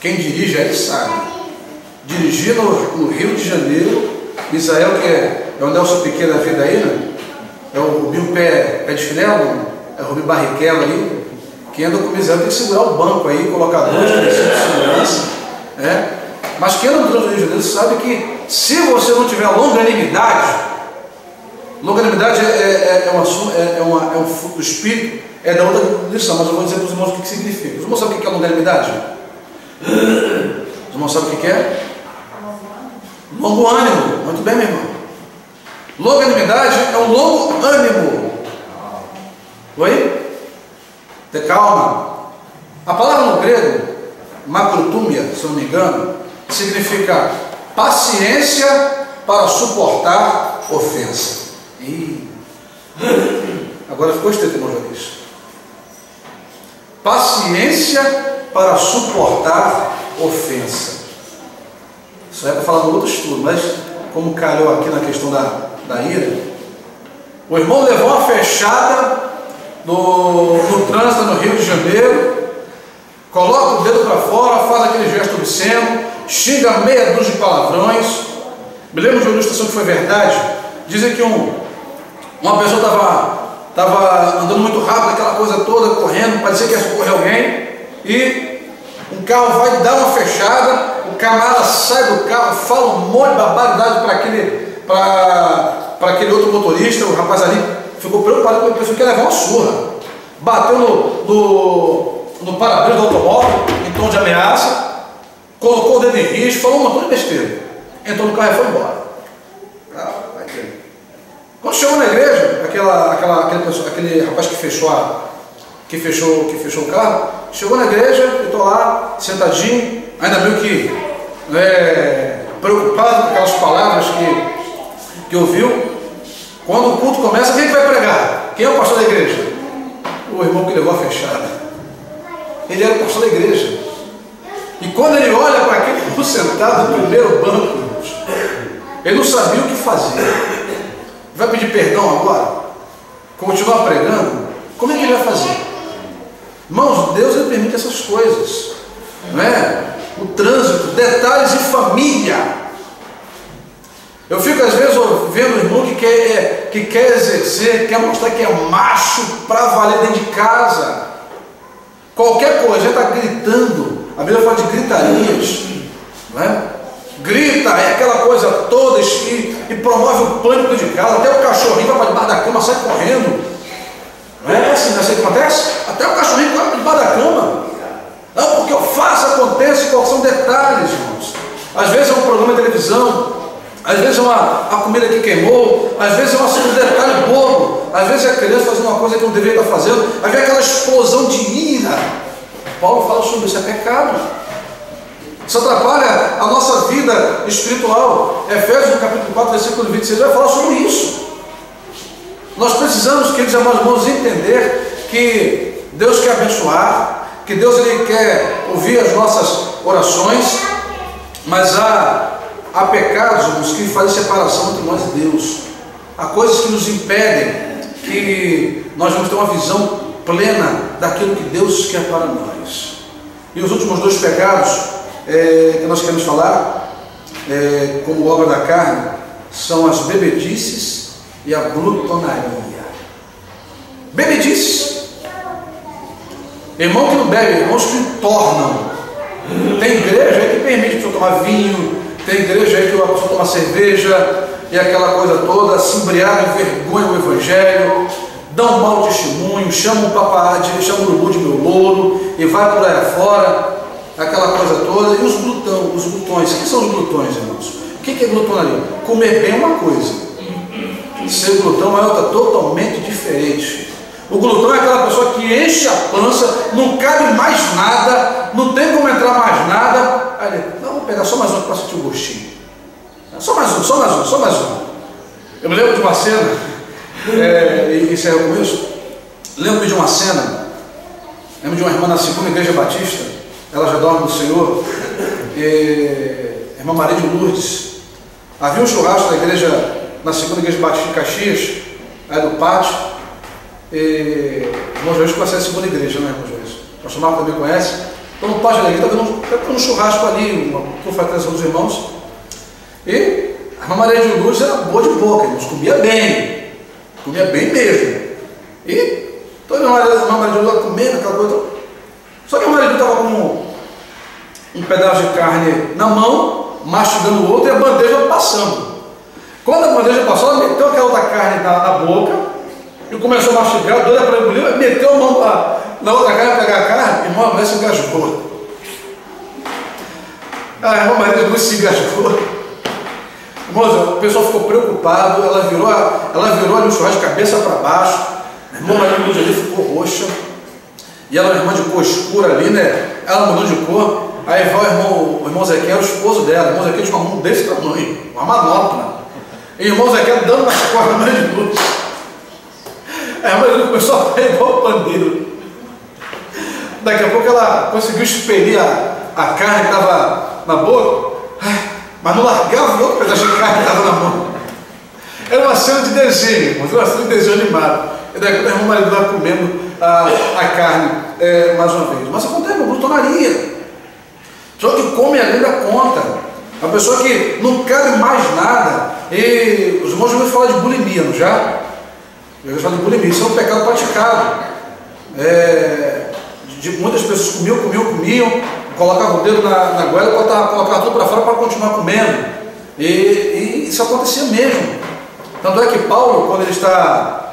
Quem dirige ele sabe. Dirigir no Rio de Janeiro, Israel, que é o Nelson Piquet da vida aí, né? É o Rubinho Pé de Chinelo, é o Rubinho Barrichello aí, que anda com Israel, tem que segurar o banco aí, colocar dois de segurança. Mas quem anda no trânsito do Rio de Janeiro sabe que se você não tiver longanimidade é um fruto do Espírito, é da outra lição, mas eu vou dizer para os irmãos o que significa. Os irmãos sabem o que é longanimidade? Os irmãos sabem o que é? Longo ânimo. Muito bem, meu irmão. Longanimidade é um longo ânimo. Oi? Ter calma. A palavra no grego, macrotúmia, se eu não me engano, significa paciência para suportar ofensa. Agora ficou estreito, irmão Joris. Paciência para suportar ofensa. Isso é para falar no outro estudo, mas como calhou aqui na questão da ira, o irmão levou uma fechada no trânsito no Rio de Janeiro, coloca o dedo para fora, faz aquele gesto obsceno, xinga meia dúzia de palavrões. Me lembro de uma ilustração que foi verdade. Dizem que uma pessoa estava andando muito rápido, aquela coisa toda, correndo, parecia que ia socorrer alguém, e um carro vai dar uma fechada, o camarada sai do carro, fala um monte de barbaridade para aquele outro motorista. O rapaz ali ficou preocupado, com a pessoa que ia levar uma surra, bateu no para-brisa do automóvel em tom de ameaça, colocou o dedo em risco, falou um montão de besteira, entrou no carro e foi embora. Quando chegou na igreja, aquele rapaz que fechou o carro, chegou na igreja, eu estou lá, sentadinho, ainda meio que preocupado com aquelas palavras que ouviu. Quando o culto começa, quem vai pregar? Quem é o pastor da igreja? O irmão que levou a fechada. Ele era o pastor da igreja. E quando ele olha para aquele sentado no primeiro banco, ele não sabia o que fazer. Vai pedir perdão agora? Continuar pregando? Como é que ele vai fazer? Irmãos, Deus ele permite essas coisas, não é? O trânsito, detalhes de família. Eu fico às vezes vendo o irmão que quer exercer, quer mostrar que é macho para valer dentro de casa. Qualquer coisa, já está gritando. A Bíblia fala de gritarias, não é? Grita, é aquela coisa toda e promove o pânico de casa. Até o cachorrinho vai para debaixo da cama, sai correndo. Não é assim, não é assim que acontece? Até o cachorrinho vai para debaixo da cama. Não, porque eu faço, acontece, quais são detalhes, irmãos. Às vezes é um programa de televisão, às vezes é a comida que queimou, às vezes é um detalhe bobo, às vezes é a criança fazendo uma coisa que não deveria estar fazendo, às vezes é aquela explosão de ira. Paulo fala sobre isso, é pecado. Isso atrapalha a nossa vida espiritual. Efésios, no capítulo 4, versículo 26, vai falar sobre isso. Nós precisamos, queridos amados irmãos, entender que Deus quer abençoar, que Deus ele quer ouvir as nossas orações, mas há pecados, irmãos, que fazem separação entre nós e Deus. Há coisas que nos impedem que nós vamos ter uma visão plena daquilo que Deus quer para nós. E os últimos dois pecados que nós queremos falar, como obra da carne, são as bebedices e a glutonaria. Bebedices. Irmão que não bebe, irmãos que tornam. Tem igreja aí que permite a pessoa tomar vinho, tem igreja aí que a pessoa toma cerveja e aquela coisa toda, se embriaga, envergonha o evangelho, dão um mau testemunho, chamam o paparazzi, chamam o urubu de meu louro e vai por aí afora, aquela coisa toda. E os glutões, o que são os glutões, irmãos? O que é glutonaria? Comer bem é uma coisa, ser glutão é outra totalmente diferente. O glutão é aquela pessoa que enche a pança, não cabe mais nada, não tem como entrar mais nada. Aí ele, não, vou pegar só mais um para sentir o gostinho. Só mais um. Eu me lembro de uma cena, isso é o começo. Lembro-me de uma cena, lembro de uma irmã na segunda igreja batista, ela já dorme no Senhor, a irmã Maria de Lourdes. Havia um churrasco na igreja, na segunda igreja batista de Caxias, aí do pátio. Irmão Joás conhece a segunda igreja, não é, irmão Joás? O pastor Marco também conhece. Então no pátio da igreja está tendo um churrasco ali, uma confraternização dos irmãos. E a irmã Maria de Lourdes era boa de boca, irmãos, comia bem mesmo. E toda a irmã Maria de Lourdes comendo aquela coisa. Só que a Maria de Lourdes estava com um pedaço de carne na mão, mastigando o outro, e a bandeja passando. Quando a bandeja passou, ela meteu aquela outra carne na boca e começou a mastigar, doida para engolir, meteu a mão na outra carne para pegar a carne, e irmão, a mulher se engasgou. A irmã Maria de Lourdes se engasgou. Irmãos, o pessoal ficou preocupado, ela virou ali o churrasco de cabeça para baixo. A irmã Maria de Lourdes ali ficou roxa. E ela é uma irmã de cor escura ali, né? Ela mudou de cor. Aí vai o irmão Zequiel, o esposo dela. O irmão Zequiel tinha uma mão desse tamanho, uma manopla. E o irmão Zequiel dando nas costas da Maria de Lourdes. A irmã de Lourdes começou a pegar igual o pandeiro. Daqui a pouco ela conseguiu expelir a carne que estava na boca, mas não largava o outro pedaço de carne que estava na mão. Era uma cena de desenho, uma cena de desenho animado. E daí a irmã Maria estava comendo a carne mais uma vez. Mas acontece uma glutonaria. Só que come além da conta. A pessoa que não cabe mais nada. E os irmãos já ouviram falar de bulimia, não já? Já ouviram falar de bulimia. Isso é um pecado praticado. Muitas pessoas comiam, colocavam o dedo na goela, colocavam tudo para fora para continuar comendo. E isso acontecia mesmo. Tanto é que Paulo, quando ele está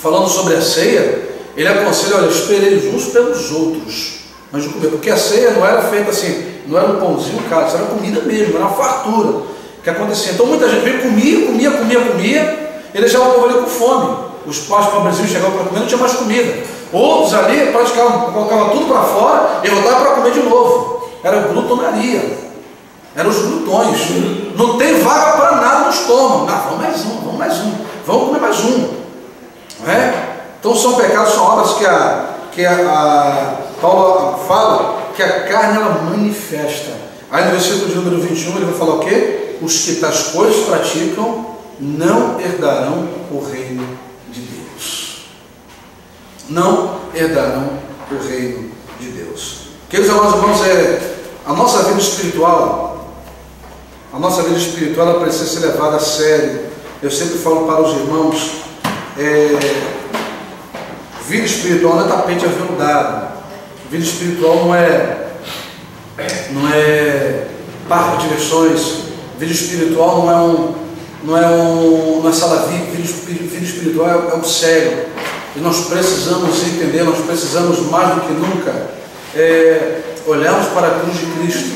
falando sobre a ceia, ele aconselha, olha, esperei uns pelos outros, mas de comer, porque a ceia não era feita assim, não era um pãozinho, cara, isso era comida mesmo, era uma fartura que acontecia. Então muita gente veio, comia, e deixava o povo ali com fome. Os pais pobrezinhos chegavam para comer, não tinha mais comida. Outros ali praticavam, colocavam tudo para fora e voltavam para comer de novo. Era glutonaria, eram os glutões. Não tem vaga para nada no estômago. Vamos comer mais um. Não é? Então são pecados, são obras que a Paulo fala que a carne ela manifesta. Aí no versículo de número 21 ele vai falar o quê? Os que tais coisas praticam não herdarão o reino de Deus. Não herdarão o reino de Deus. Queridos irmãos, a nossa vida espiritual, ela precisa ser levada a sério. Eu sempre falo para os irmãos, vida espiritual não é tapete aveludado. Vida espiritual não é parque de diversões. Vida espiritual não é sala VIP. Vida espiritual é o sério. E nós precisamos entender, nós precisamos mais do que nunca olharmos para a cruz de Cristo,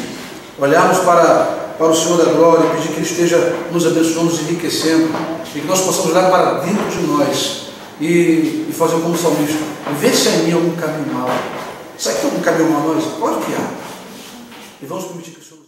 olharmos para o Senhor da glória, pedir que Ele esteja nos abençoando, nos enriquecendo, e que nós possamos olhar para dentro de nós e fazer como salmista, ver se há em mim algum caminho mau. Será que tem algum caminho mau a nós? Pode que há. E vamos permitir que o Senhor